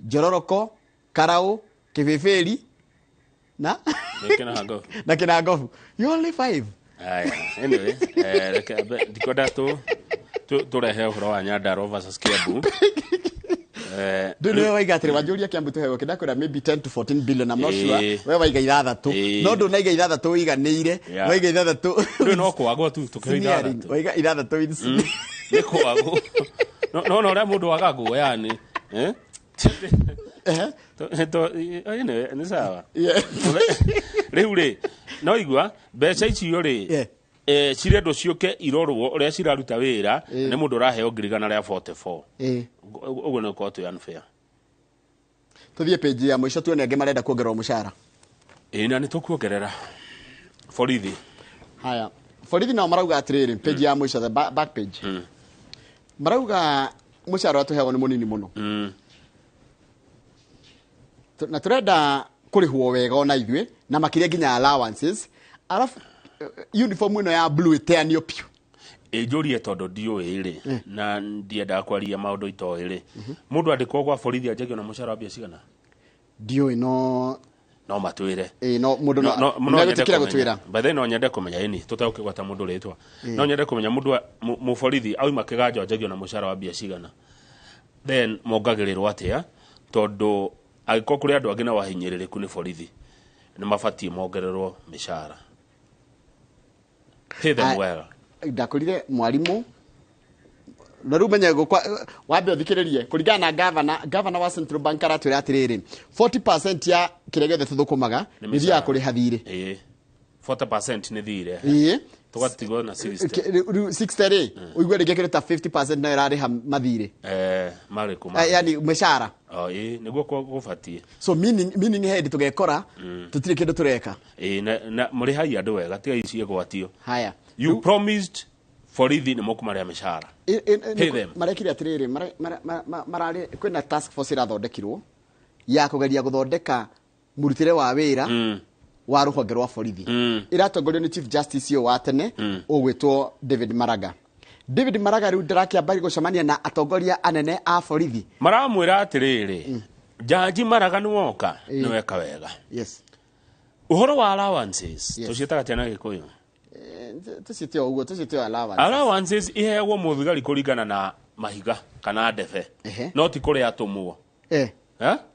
Jororoko, Karao, Kefefeli, na Kinagofu. You're only 5. Anyway, dikoda to rehe uhoro wa Nyandarua versus Kiambu. Wewe waigatire wajuria Kiambu tuhewe kidakora maybe 10 to 14 billion. I'm not sure. Wewe waiga ithathatu. No ndo naiga ithathatu iganiire. Waiga ithathatu. Ndio no kwagwo tu tukira ithathatu. Waiga ithathatu insi. Ni kwagwo. No ria mundu wagagu yani. Ni sawa. Riu ri no igwa mbeca icio ri cirendo ciuke irorwo uria ciraruta wira ni mundu raheo ngirigana ria 44 uguo ni ko tu unfair tuthie page ya mwisho tuone ange marenda kuongerwa mushara na ni tukuongerera borithi haya borithi na marauga atiriri page ya mwisho the back page marauga mushara watu hewa ni munini muno na turenda kurihwo wega ona ithwe na makiria ginya allowances alafu uniform ino ya blue teanio pio ejorie tondu ndioi ri na ndienda kwaria maundu itoiri mundu andikwo kwa borithi ajagio na mushara wa bia cigana ndioi no matwire no mundu no ngetikira gutwira by the no nyende kumenya ini tutaukigwata mundu ritwa no nyende kumenya mundu mu borithi au makigajo ajagio na mushara wa bia cigana then mongagirirwo atia tondu agiko kuri andu angina wahinyiririku ni borithi ni mabatie mongererwo mishara pay them well ndakurire mwarimu na rumenya gukwa wambe uthikiririe kuringana na governor wa Central Bank aratwira atiriri 40% ya kiregethe tuthukumaga ni thia kuri hathire 40% ni thire tugatigwo na 60 uigwe rigekire ta 50% na irari ha mathire mari kuma yani mishara niguo gubatie. So meaning head tugekora tutire kindu tureka. Na muri hai andu wega tiga ici gwatio. Haya. You promised borithi nä mokumarä mĩcara. Marekire atiriri mararĩ kwĩna task force irathondekirwo ya kũgeria gũthondeka mũrutĩre wa wĩra wa rũhonge rwa borithi iratongorio nĩ Chief Justice wa tene ũgwĩtwo David Maraga. David Maraga rĩu ndarakĩambari gũcemania na atongoria anene a borithi. Maramwĩra atĩrĩrĩ, Jaji Maraga nĩ woka nĩ weka wega. Yes. Ũhoro wa allowances tũciĩtaga atĩa na Gĩkũyũ? Tusitio ugo tusitio allowances iheagwo mũthigari kũringana na mahiga kana ndebe no ti kũrĩa atũmwo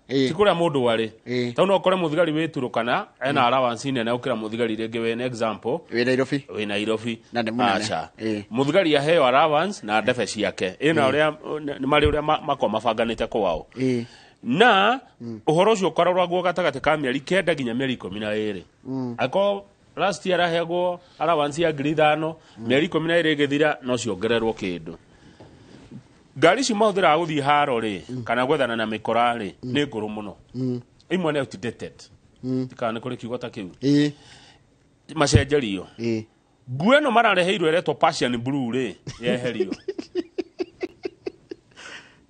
ti kũrĩa mũndũ arĩ tondũ no ũkore mũthigari wĩturũkana ena allowance nene gũkĩra mũthigari rĩngĩ wĩna example wĩ Nairobi aca mũthigari aheo allowance na ndebe ciake ĩna ũrĩa nĩ marĩ ũrĩa makoo mabanganĩte kwao na ũhoro ũcio ũkoragwo gatagatĩ ka mĩeri 9 nginya mĩeri 12 ako last year ahegwo allowance ya 5,000 mĩeri 12 ĩgĩthira no ciongererwo kĩndũ. Ngari ici mahũthĩraga gũthiĩ haro rĩ kana gwethana na mĩkora rĩ nĩ ngũrũ mũno imwe nĩ outdated kana nĩ kũrĩ kiugo ta kĩu macenjerio nguo ĩno marareheirwo ĩretwo passion blue rĩ yeherio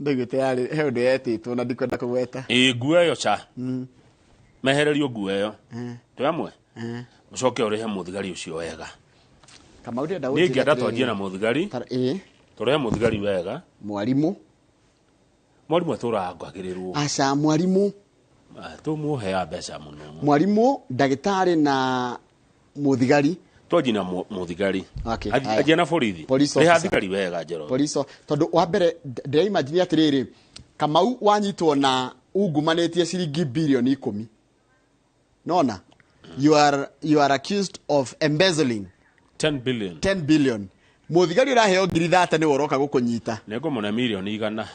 ndagĩte yarĩ he ũndũ yetĩtwo na ndikwenda kũgweta nguo ĩyo cha mehererio nguo ĩyo twamwe ucoke urihe muthigari ucio wega kama uri ndawo ni ngenda twanjie na muthigari turihe muthigari wega mwarimu aturangagĩrĩrwo aca mwarimu tumuhea mbeca muno mwarimu ndagĩtarĩ na muthigari twanjie na muthigari ajia na borithi riha thigari wega njero police tondu wa mbere ndĩraimagine atirĩrĩ Kamau wanyitwo na ungumanĩtie ciringi bilioni 10 nona you are accused of embezzling 10 billion muthigari uraheo 30 ni woroka gukunyita nego mona milioni 100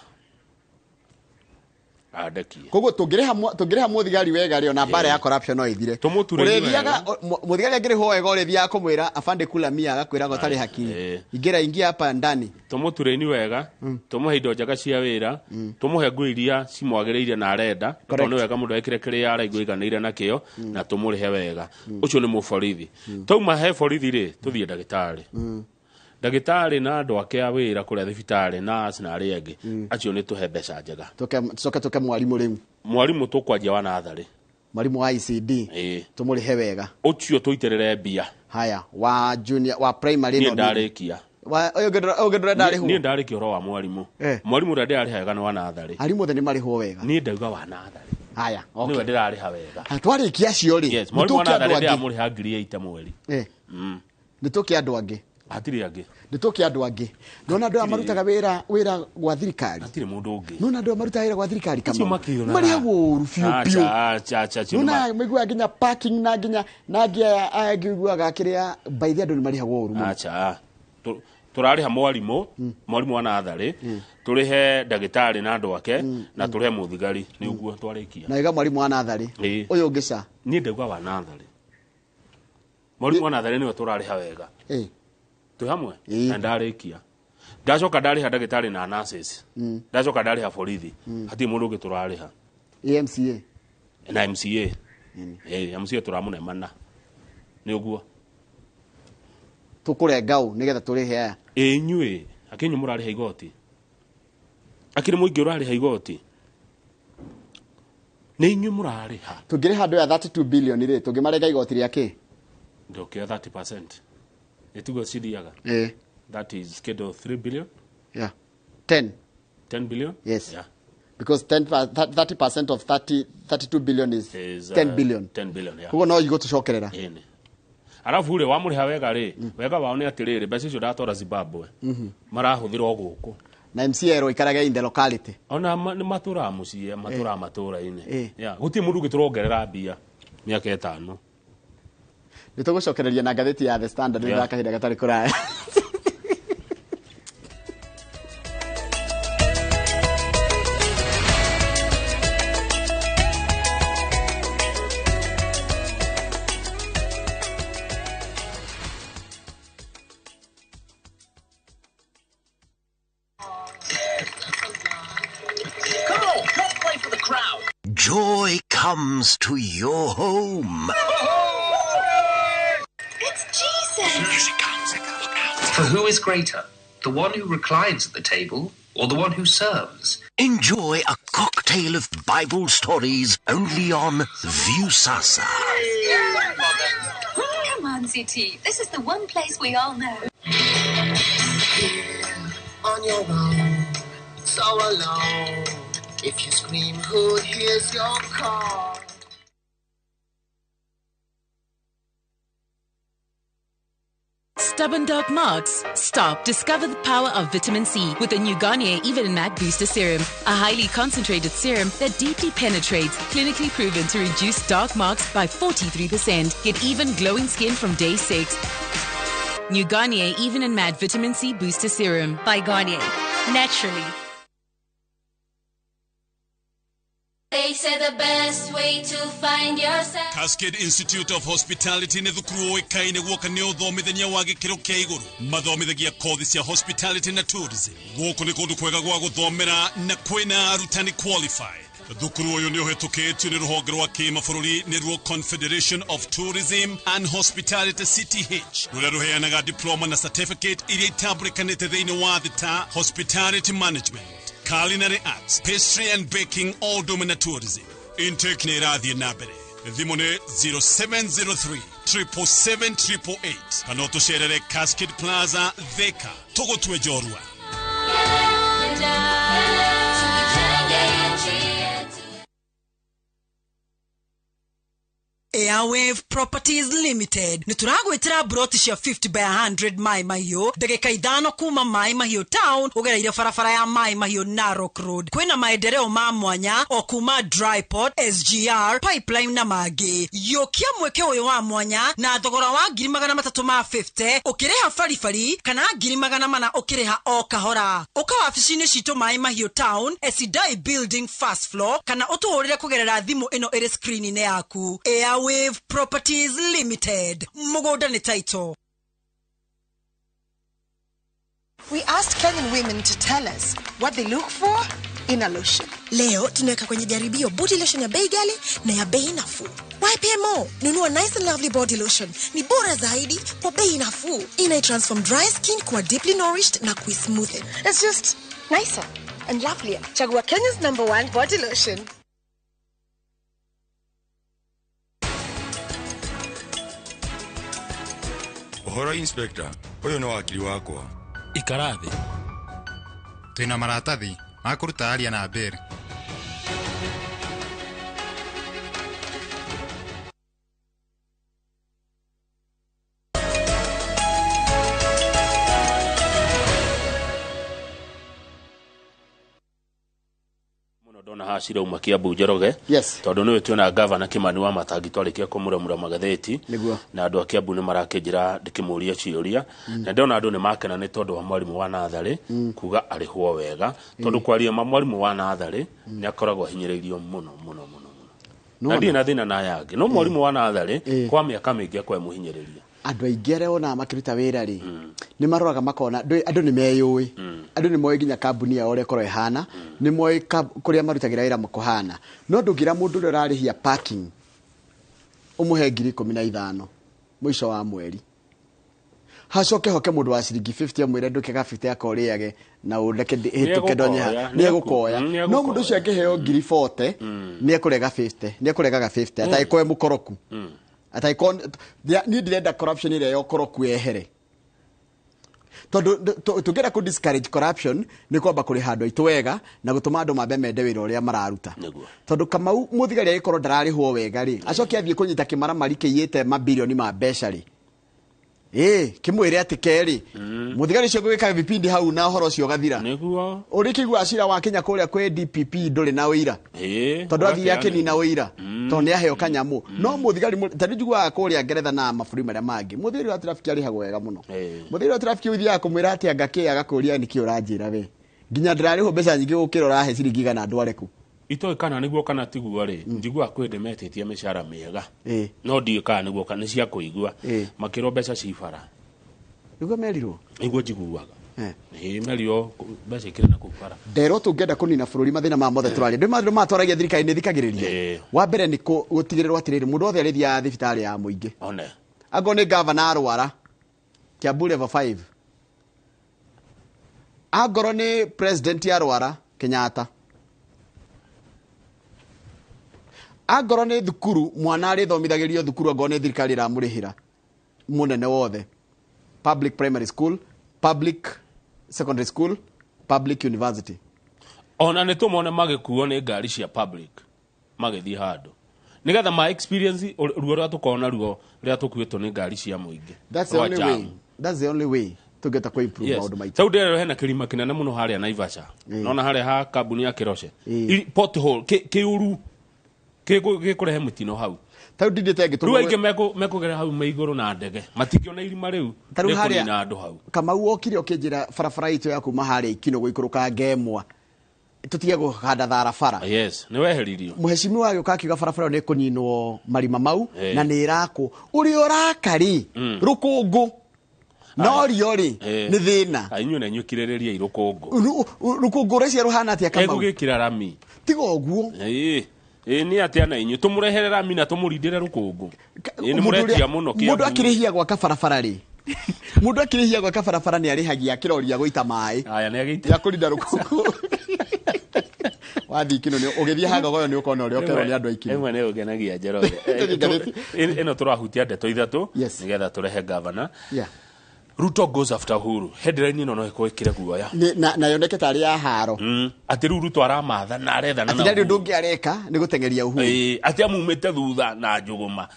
adekie koguo tungĩrĩha muthigari wega rĩo na bara ya corruption no ithire ũrĩthiaga muthigari angĩrĩho wega ũrĩthiaga kũmwĩra afande kula mia agakwĩra gũtarĩ hakiri ingia hapa ndani tumutureni wega tumuhe indo njega cia wĩra tumuhe nguo iria cimwagĩrĩire na arenda tondũ nĩ wega mũndũ ekĩre kĩrĩa araigua iganĩire nakĩo na tũmũrĩhe wega ũcio nĩ mũborithi tauma he borithi rĩ tũthiĩ ndagĩtarĩ na andũ ake a wĩra kũrĩa thibitarĩ na arĩa angĩ acio nĩ tũhe mbeca njega tuke mwarimu rĩu mwarimu tũkwanjia wa natharĩ mwarimu wa ICD tũmũrĩhe wega ũcio tũitĩrĩre mbia haya wa junior wa primary no ndarĩkia ũgĩndũra ndarĩhwo niĩ ndarĩkia ũhoro wa mwarimu ũrĩa ndĩrarĩha wega nĩ wa natharĩ arimũ othe nĩ marĩhwo wega niĩ ndauga wa natharĩ haya okay niwe ndĩrarĩha wega twarĩkia acio rĩ mwarimu wa natharĩ ndĩramũrĩha 8,000 mweri nĩtũke andũ angĩ atire angĩ nĩtũke andũ angĩ nona andũ marutaga wĩra gwa thirikari atire mũndũ ũngĩ nona andũ marutaga wĩra gwa thirikari kama marĩhagwo ũru biũ nona mĩigua nginya parking na nginya angĩiguaga kĩrĩa baithi andũ nĩ marĩhagwo ũru acha tũrarĩha mwarimũ wa natharĩ tũrĩhe ndagĩtarĩ na andũ ake na tũrĩhe mũthigari nĩ ũguo twarĩkia na iga mwarimũ wa natharĩ ũyũ ũngĩca niĩ ndauga wa natharĩ mwarimũ wa natharĩ nĩwe tũrarĩha wega tu hamwe na ndarĩkia ndacoka ndarĩha ndagĩtarĩ na nurses ndacoka ndarĩha borithi hatirĩ mũndũ ũngĩ tũrarĩha MCA na MCA MCA tũramũnemana nĩ ũguo tũkũrenga ũ nĩgetha tũrĩhe aya inyuĩ akĩnyũ mũrarĩha igoti akĩrĩ mũingĩ ũrarĩha igoti nĩ inyuĩ mũrarĩha tũngĩrĩha andũ ya 32 billion rĩ tũngĩmarenga igoti rĩake ndokĩa 30%. Etugo sidiaga. That is schedule 3 billion. Yeah. 10 billion? Yes. Yeah. Because 30% of 32 billion is 10 billion. 10 billion, yeah. Kugo no igo tucokerera. Arafu ule wamũrĩha wega rĩ, wega wao nĩ atĩrĩrĩ mbeca icio ndatwara Zimbabwe. Marahũthĩrwo gũkũ. Na MCA ikaraga in the locality. Ona nĩ matũra mũciĩ, matũra-inĩ. Yeah. Gũtirĩ mũndũ ũngĩtũrongerera mbia mĩaka 5. Nĩtũgũcokereria na ngathĩti ya The Standard nĩ ndakahinda gatarĩ kũraya. joy comes to your home. It's Jesus! Music comes. For who is greater, the one who reclines at the table or the one who serves? Enjoy a cocktail of Bible stories only on Viusasa. Come on, CT. This is the one place we all know. On your own, so alone. If you scream, who hears your call? Stubborn dark marks? Stop. Discover the power of vitamin C with the new Garnier Even and Matte Booster Serum, a highly concentrated serum that deeply penetrates, clinically proven to reduce dark marks by 43%. Get even glowing skin from day 6. New Garnier Even and Matte Vitamin C Booster Serum by Garnier. Naturally. They say the best way to find yourself. Cascade Institute of Hospitality ne thukuru ikaine gwoka ne uthomithania wa gikiro kia iguru mathomithagia kothi cia hospitality na tourism gwoku ni kundu kwega gwa guthomera na kwina arutani qualified. Thukuru uyu ni uhetukitio ni ruhonge rwa kimabũrũri ni ruo Confederation of Tourism and Hospitality CTH ruria ruheanaga diploma na certificate iria itambulikanite thiini wa thĩ ta hospitality management, culinary arts, pastry and baking, all domina tourism. Intake ni irathie na mbere. Thimu ni 0703 777 kana utucerere Cascade Plaza Thika tugutwe jorua. Airwave Properties Limited nituragwitira broti cia 50 by 100 Mai Mahiu ndagika ithano kuma Mai Mahiu town ugereire barabara ya Mai Mahiu Narok Road. Kwina maendeleo ma mwanya o kuma dry port, SGR, pipeline na magi. Yokia mweke uyu wa mwanya na thogora wa 350 ukireha farifari kana 400 ukireha o kahora. Uka wabici-ini citu Mai Mahiu town Esidai building first floor kana utuhurire kugerera thimu ino iri screen-ini yaku. Wave Properties Limited. Mugoda ni title. We asked Kenyan women to tell us what they look for in a lotion. Leo tunaweka kwenye jaribio body lotion ya bei ghali na ya bei nafuu. Why pay more? Nunua Nice and Lovely body lotion. Ni bora zaidi kwa bei nafuu. Ina transform dry skin kuwa deeply nourished na kui smoothen. It's just nicer and lovelier. Chagua Kenya's #1 body lotion. Horo Inspector, uyu no wakili wakwa. Ikarathi. Twina maratathi ma kuruta aria na mbere. Dona hacira uma Kiambu Njoroge. Yes. Tondu niwe tuona governor Kimani wa Matangi twarikia kumuramura magatheti na andu a Kiambu ni marakinjira ndikimuria ciuria na ndona andu ni makena ni tondu wa mwarimu wa Nathari kuga arihwo wega tondu kwaria mwarimu wa Nathari ni akoragwo hinyiririo muno. Na ndi na thina na yangi no mwarimu wa Nathari kwa miaka mingi kwa muhinyiriria andu aingi arĩa ona makiruta wĩra rĩ nĩ maroraga makona andũ nĩ meyũĩ andũ nĩ moĩ nginya kambuni yao ũrĩa ĩkorwo ĩhana nĩ moĩ kũrĩa marutagĩra wĩra mũkũhana no ndũngĩra mũndũ ũrĩa ũrarĩhia parking ũmũhe 15,000 mũico wa mweri hacoke hoke mũndũ wa ciringi 50 amwĩre ndũke ga 50 akorĩage na ũreke hĩtũke ndonye nĩ egũkoya no mũndũ ũcio angĩheo 40,000 nĩ ekũrega 50 nĩ ekũregaga 50 ataikoe mũkoroku ataikon ni direnda corruption ile yokoro kuehere tugera ku discourage corruption ni kwamba kuri handu itwega na gutuma andu mambe mende wira uria mararuta tondu Kamau muthigari agikorwo ndararihwo wega ri acoke athie kunyita kimara marike yete mabilioni ma mbeca ri kimwire ati keri muthigari cio gwika vipindi hau na horo cio gathira niguo urikigwa acira wa Kenya kuria kwe DPP nduri na wira tondu athi yake ni na wira tondu ni aheo kanyamu no muthigari tani jugwa kuria Ngeretha na maburi maria mangi muthigari wa traffic ari hagwo wega muno muthigari wa traffic uthia kumwira ati angake agakuria niki uranjira we nginya ndirariho mbeca nyingi gukira urahe ciringi igana ndwareku itoe kana niguo kana tiguo ri njigua kwende metetie mishara miega no ndi kana niguo kana cia kuigua makiro mbeca cibara niguo merirwo niguo njiguaga Melio basi kile na kupara. Ndero tungenda kunina bururi mathina ma mothe turaria. Ndio mathina matwaragia thirikari ni thikagiriria. Wa mbere ni gutigirira atiriri mundu othe arithia thibitari ya muingi. One. Ago ni governor arwara. Kiambu level 5. Agoro ni president arwara Kenyatta. Agoro ni thukuru mwana ari thomithagirio thukuru ago ni thirikari ra murihira. Munene wothe. Public primary school, public secondary school, public university. Ona neto mona magikuo ni ngari cia public magithii handu nigetha ma experience ruo rwa tukona ruo ria tukuitwo ni ngari cia muingi. That's the only way. That's the only way to get a improve maundu maitu. Sau ndero hena kirima kinene muno haria Naivasha. Nona haria ha kambuni ya Kiroshe. Pothole kiuru gikurehe mutino hau. Tau ndindite ngituru. Ruo inge mekugera hau maiguru na ndege. Matikiona irima riu. Taru haria na andu hau. Kamau okire okinjira barabara itu ya kuma haria ikino guikuruka ngemwa. Tutige guhanda tharabara. Yes, ni weheririo. Muheshimiwa wake ukakiuga barabara ni kuninwo marima mau na ni irako. Uri urakari rukungu. No riori ni thina. Ainyu na nyukirireria irukungu. Rukungu reci ruhana atia Kamau. Egugikira rami. Tiga oguo. Ni atia na inyu tumurehere rami na tumurindire rukungu. Ni muretia muno kia. Mundu akirihia gwa kabarabara ri. Mundu akirihia gwa kabarabara ni arihagia kiroria goita mai. Aya ni agiti. Ya kurinda rukungu. Wathi kino ni ugithia haga goyo ni ukona uri okero ni andu aikini. Emwe ne ugenagia Njoroge. Eno turahutia ndeto ithatu nigetha turehe governor. Ruto goes after Uhuru. Headline ino no ikwikire guoya. Na yoneke tari ya haro. Ati Ruto aramatha na aretha na. Ati ndio ndungi areka ni gutengeria Uhuru. Ati amumete thutha na njuguma.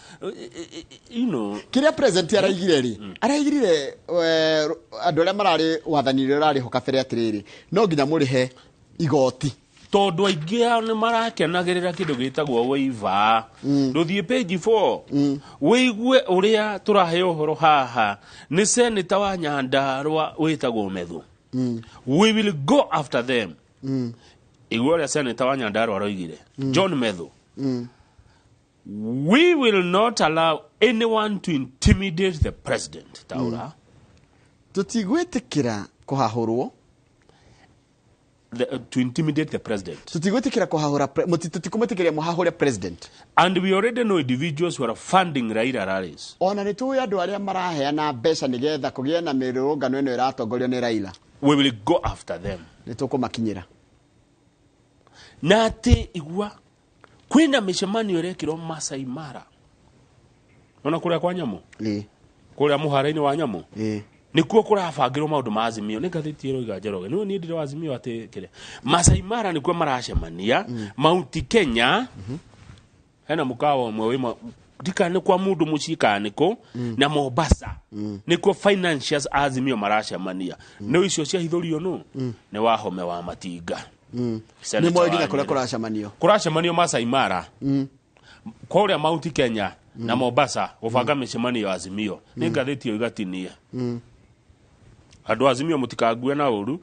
Kiria president araigire ri. Araigire andu aria marari wathanire rari hokabere atiriri. No nginya murihe igoti. Tondu aingi ni marakenagirira kindu gitagwo waiva nduthie page 4 wigue uria turahe uhoro haha ni senator wa Nyandarua witagwo Methu. We will go after them. Igwe uria senator wa Nyandarua aroigire John Methu. We will not allow anyone to intimidate the president. Taura tutigwitikira kuhahurwo to intimidate the president. Tutigwitikira kuhahura tutikumetikira muhahura president. And we already know individuals who are funding Raila rallies. Ona ni tu andu aria maraheana mbeca nigetha kugia na mirurungano ino iratongorio ni Raila. We will go after them. Ni tukumakinyira. Na ati igwa kwina mishemanio irekirwo Masai Mara. Ona kuria kwa nyamu? Kuria muhara-ini wa nyamu? Nikuo kurabangirwo maundu ma Azimio ni gathiti iroiga Njoroge niwe ni ndire wa Azimio ati kire Masai Mara nikuo maracemania Mount Kenya hena mukawa mwe wima dikane kwa mundu mucikaniko na Mombasa nikuo financials Azimio maracemania no icio cia hithurio no ni wahome wa Matinga ni moiginya kura kuracemanio Masai Mara kuria Mount Kenya na Mombasa gubanga micemanio ya Azimio ni gathiti igatinie andu Azimio mutikague na uru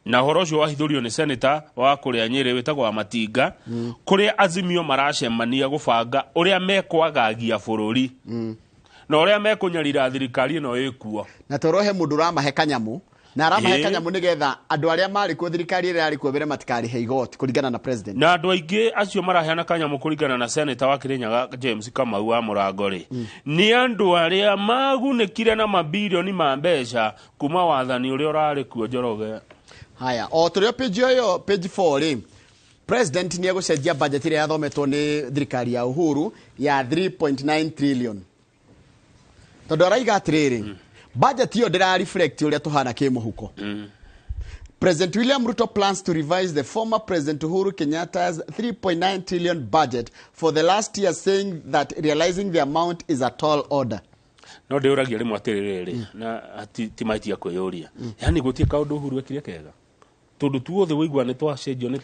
na horo ucio wahithurio ni senator wa kuria Nyeri witagwo wa Matinga kuria Azimio maracemania gubanga uria mekwagagia bururi na uria mekunyarira thirikari no ikuo na torohe mundu ramahe kanyamu na ramahe kanyamu nigetha andu aria mari ku thirikari ira ari kwebere matikari he igoti kuringana na president na andu aingi acio maraheana kanyamu kuringana na senator wa Kirinyaga James Kamau wa Murangori ni andu aria magunekire na mabilioni ma mbeca kuma wathani uria urari kuo Njoroge. Haya o turio page yo page 4 ri president ni egucenjia budget ira yathometwo ni thirikari ya Uhuru ya 3.9 trillion tondu araiga atiriri budget yo ndira reflect uria tuhana kimuhuko. President William Ruto plans to revise the former President Uhuru Kenyatta's 3.9 trillion budget for the last year, saying that realizing the amount is a tall order. No ndeuragia rimwe atiriri na timaitia kwiyuria yani gutie kaundu Uhuru ekire kega tondu tuothe wigwa ni twacenjio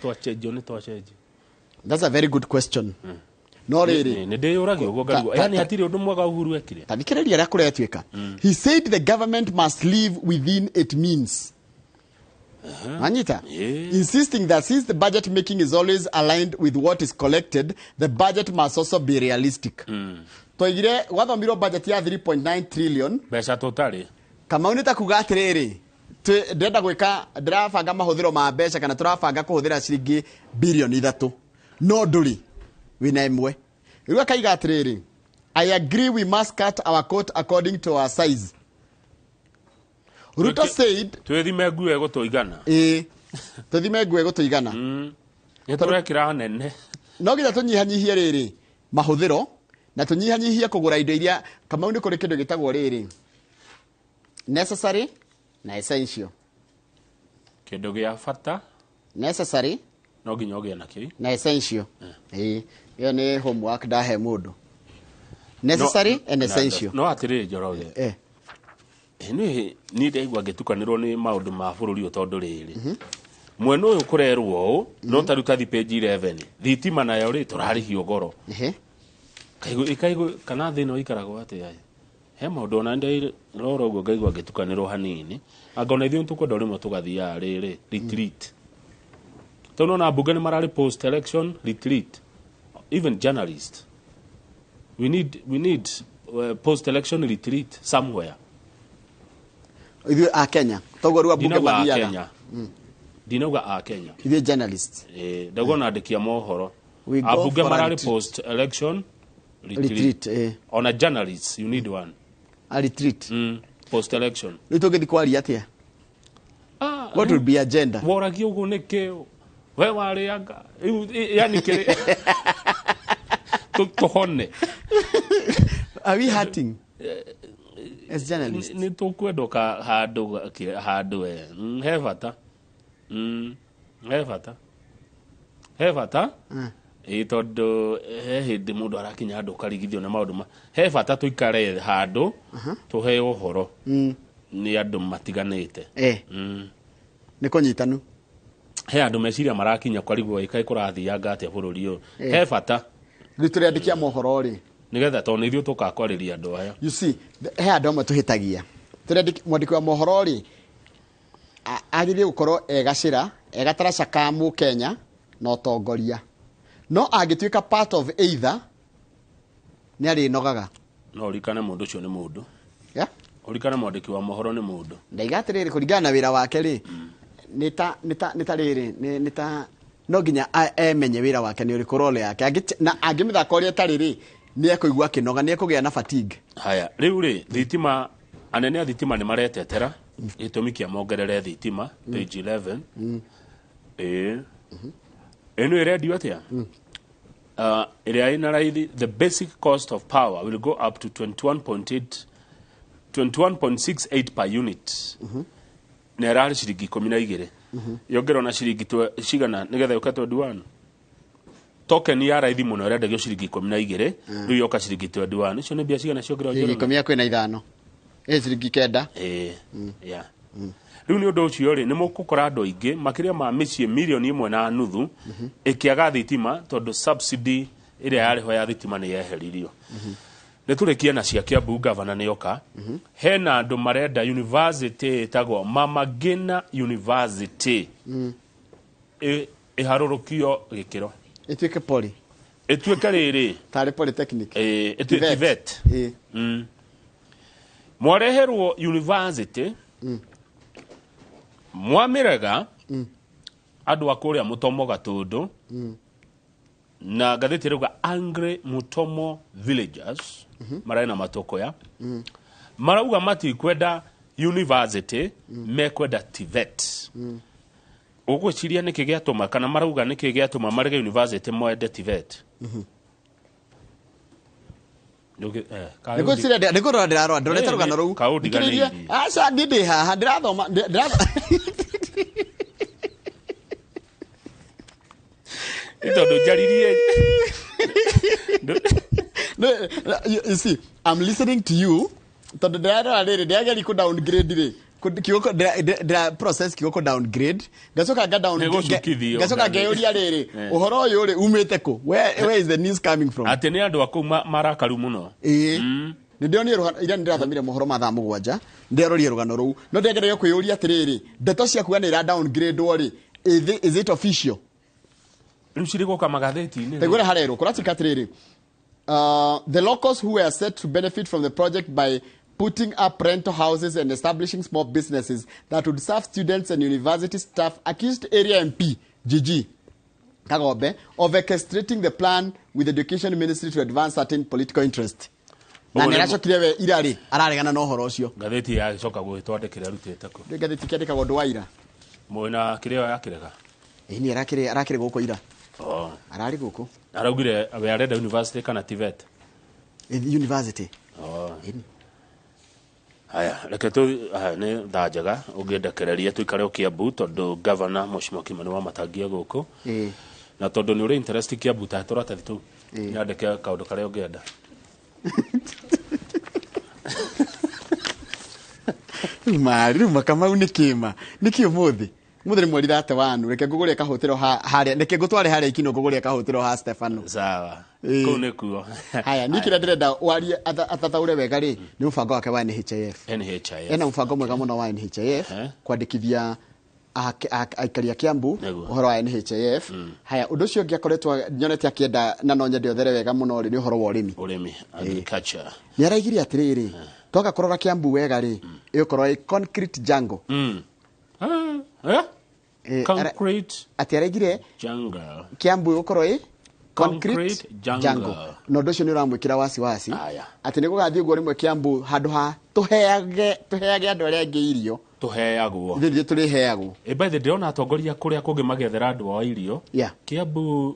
That's a very good question. No really ne ndeuragia ugo garuo yani hatiri undu mwega Uhuru ekire tandikiriria ria kuretwika. He said the government must live within its means. Anita, insisting that since the budget making is always aligned with what is collected, the budget must also be realistic. Toigire wathomirwo budget ya 3.9 trillion beca totally kama unita kuga atiriri ndenda gwika ndirabanga mahuthiro ma mbeca kana turabanga kuhuthira ciringi bilioni 3 no nduri wina imwe riu akaiga atiriri I agree we must cut our coat according to our size. Ruto said twithime nguo gutuigana twithime nguo gutuigana niturekira hanene no nginya tunyihanyihie riri mahuthiro na tunyihanyihie kugura indo iria kama ni kuri kindu gitagwo riri necessary na essential. Kindu gia bata necessary no nginya ugie nakio na essential. Iyo ni homework ndahe mundu. Necessary and essential. No atiri Njoroge. Ni ndaigua ngitukanirwo ni maundu ma bururi utondu riri. Mwena uyu kurerwo u no taruta thi page 11. Thitima nayo ri turarihio goro. Kaigo kana thino ikaragwo ati ai. He maundu ona ndi roro uguo ngaigua ngitukanirwo hanini. Angona ithuĩ tukwenda rimwe tugathia riri retreat. Tono na bunge ni marari post election retreat. Even journalists. We need post election retreat somewhere. Ithuĩ a Kenya toguo rua bunge mathiaga dinauga a Kenya ithuĩ journalists ndaguo nandikia mohoro abunge marari post election retreat on a journalist you need one a retreat post election ni tungithi kwaria atia what will be agenda woragia uguo nikio we warianga yani kire tuhone are we hurting as journalists ni tukwendoka handu he bata tondu he hindi mundu arakinya handu karigithio na maundu he bata tuikare handu tuhe uhoro ni andu matiganite ni kunyitanu he andu meciria marakinya kwarigwo ikai kurathianga atia bururi uyu he bata rituriandikia mohoro ri nigetha tondu ithuĩ tukakwarĩria andu aya you see he andu amwe tuhitagia mwandiki wa mohoro ri agithie gukorwo egacira egatara cakamu Kenya no tongoria no angituika part of either ni ari nogaga no urikane mundu ucio ni mundu urikane mwandiki wa mohoro ni mundu ndaigatiriri kuringana na wira wake ri nita riri nita no nginya emenye wira wake ni uriku role yake na angimithaka uria tari ri ni ekuigua kinoga ni ekugia na fatigue haya riu ri thitima anene a thitima ni maretetera gitumi kia mongerere thitima page 11 eno radio atia area ina raithi the basic cost of power will go up to 21.68 per unit ne rari ciringi 12 yongerwa na ciringi cigana nigetha ukatwa duan token ya raithi muno renda gyo ciringi 12 riu yoka ciringi 21 icio ni bia cigana ciongerwa ciringi 15 ciringi 9 yeah riu ni undu ucio ri ni mukukora andu aingi makiria ma micie milioni 1.5 ikiaga thitima tondu subsidy iria yariho ya thitima ni yeheririo ni turikia na cia Kiambu governor ni yoka hena andu marenda university itagwo Mama Ngina University iharurukio gikiro ituike poli ituike riri tari polytechnic ituike vet mwareherwo university mwamirega andu akuria Mutomo Gatundu na gatheti rauga angry Mutomo villagers maraina matoko ya marauga matikwenda university mekwenda TVET ugwiciria niki giatuma kana marauga niki giatuma marege university moende TVET niko sire niko ndirarwa ndorete rugano ruu kaudiganirie aca ngindi haha ndirathoma itondo jaririe you see I'm listening to you tondu ndirarwa riri ndiageri ku downgrade ri kioko ndira process kioko downgrade gacoka ga downgrade gacoka ngeyuria riri uhoro uyu ri umite ku where is the news coming from ati ni andu aku marakaru muno ni ndionire ira ndirathamire mohoro mathaa 7 nderorie rugano ruu no ndegereyo kwiyuria atiriri ndeto ciaku ni ra downgrade ori is it official Rushirigo kama gatheti ni tegura harero kuratika atiriri the locals who were set to benefit from the project by putting up rental houses and establishing small businesses that would serve students and university staff, accused area MP Gigi Kagobe of orchestrating the plan with the Education Ministry to advance certain political interest. Na niracokire we irari araregana no horo ucio. Gatheti ya coka gwitwandikira rutite ko. Gatheti kiandika gondu wa ira. Mwena kirio yakirega. Ni arakire guko ira. Oh. Arari guko. Araugire we arenda university kana TVET. University. Oh. Haya, reke tu ne ndajaga ugiendekereria tuikare Kiambu tondu governor Mheshimiwa Kimani wa Matangia guko. Na tondu ni uri interest Kiambu ta turatathi tu. Nyandike kaundu karia ungienda. Mari Makamau ni kima. Niki umuthi. Muthiri mweri thate wanu reke ngugure kahotero haria reke ngutware haria ikino ngugure kahotero ha Stefano. Sawa. Ko ne kuo. Haya nikira ndirenda warie atathaure wega ri ni mubango wake wa NHIF. Ena mubango mwega muno wa NHIF kwandikithia aikaria Kiambu uhoro wa NHIF. Haya undu ucio ngiakoretwo nyonete akienda na no nyende othere wega muno ri ni uhoro wa urimi agriculture. Ni araigiri atiriri toka kurora Kiambu wega ri ikorwo concrete jungle. Concrete ati araigire jungle. Kiambu ukorwo concrete jungle. No ndu ucio ni uramwikira wasi ati ni gugathie guo rimwe Kiambu handu ha tuheage andu aria angi irio tuheagwo thithie turi heagwo by the day ona atongoria kuria kungi magethera andu a irio Kiambu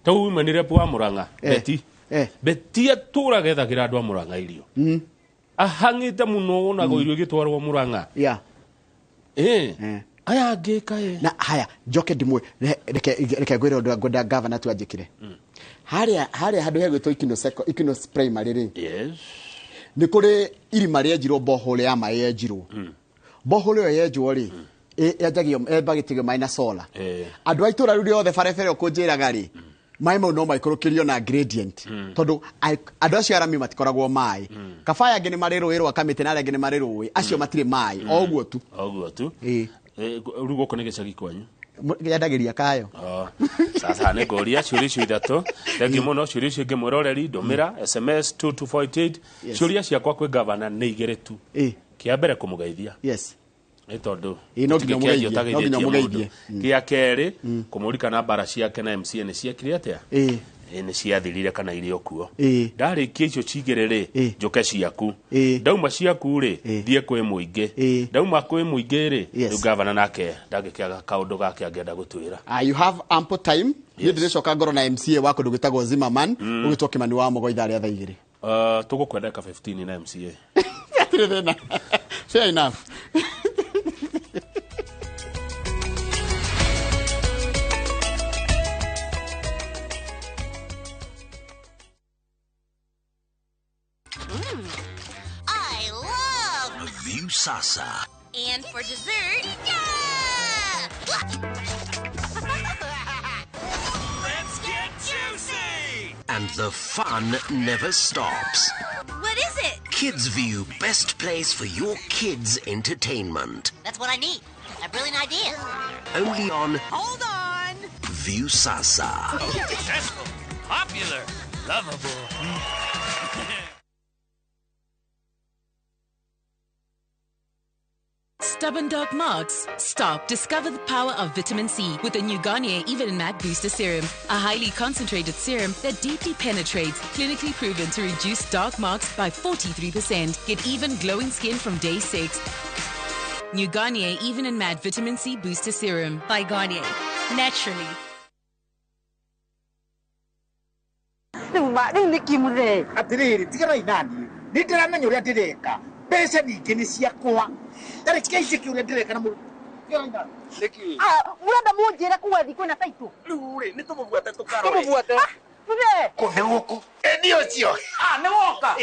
tau manire pwa Muranga Beti atura gethagira andu a Muranga irio ahangite muno ona go irio gitwarwo Muranga aya angika na haya njoke ndimwe reke gwira undu ngoda governor tu ajikire haria handu hegwitwo ikino primary ri ni kuri irima rienjirwo bohole ya mai yenjirwo bohole yo yenjwo ri yajagio bagitigo mai na solar andu aitura ruri othe barefere okunjiraga ri mai mau no maikorokirio na gradient tondu andu acio arami matikoragwo mai kabaya ngene marirwirwo akamite na arenge ni marirwi acio matire mai oguo tu rugo kone gicagi kwanyu yadagiria kayo sasa ne goria ciuri ithatu thangi muno ciuri cio ngimuroreri ndomira SMS 2248 ciuria ciakwa kwi governor ni igere tu kia mbere kumugeithia tondu no nginya mugeithie kia keri kumurika na bara ciake na MC ni ciekire atia ni ciathirire kana irio kuo ndarikia icio cigere ri njuke ciaku ndauma ciaku ri thie kwi muingi ndauma kwi muingi ri riu governor nake ndagikiaga kaundu gake angenda gutwira you have ample time ni ndiricoka ngoro na MCA wako ndugitagwo Zimmerman ugitwo Kimani wa Mogoitha aria thaigiri tugukwenda ka 15 na MCA atire thina fair enough Sasa. And for dessert, Let's get juicy! And the fun never stops. What is it? Kids View, best place for your kids' entertainment. That's what I need. A brilliant idea. Only on... Hold on! View Sasa. Successful, popular, lovable. Stubborn dark marks? Stop. Discover the power of vitamin C with the new Garnier Even and Matte Booster Serum. A highly concentrated serum that deeply penetrates, clinically proven to reduce dark marks by 43%. Get even glowing skin from day 6. New Garnier Even and Matte Vitamin C Booster Serum by Garnier. Naturally. Atiriri, tigana inani. Nitiramenya uria ndireka. Pesa nyingi ni ciakwa. Tariki ici kiuria ndireka na mu. Mwenda munjira kuwa thiku na taitu. Rure, ni tumubuate tukarore. Tumubuate. Kune guku. Ndio cio. Ni woka.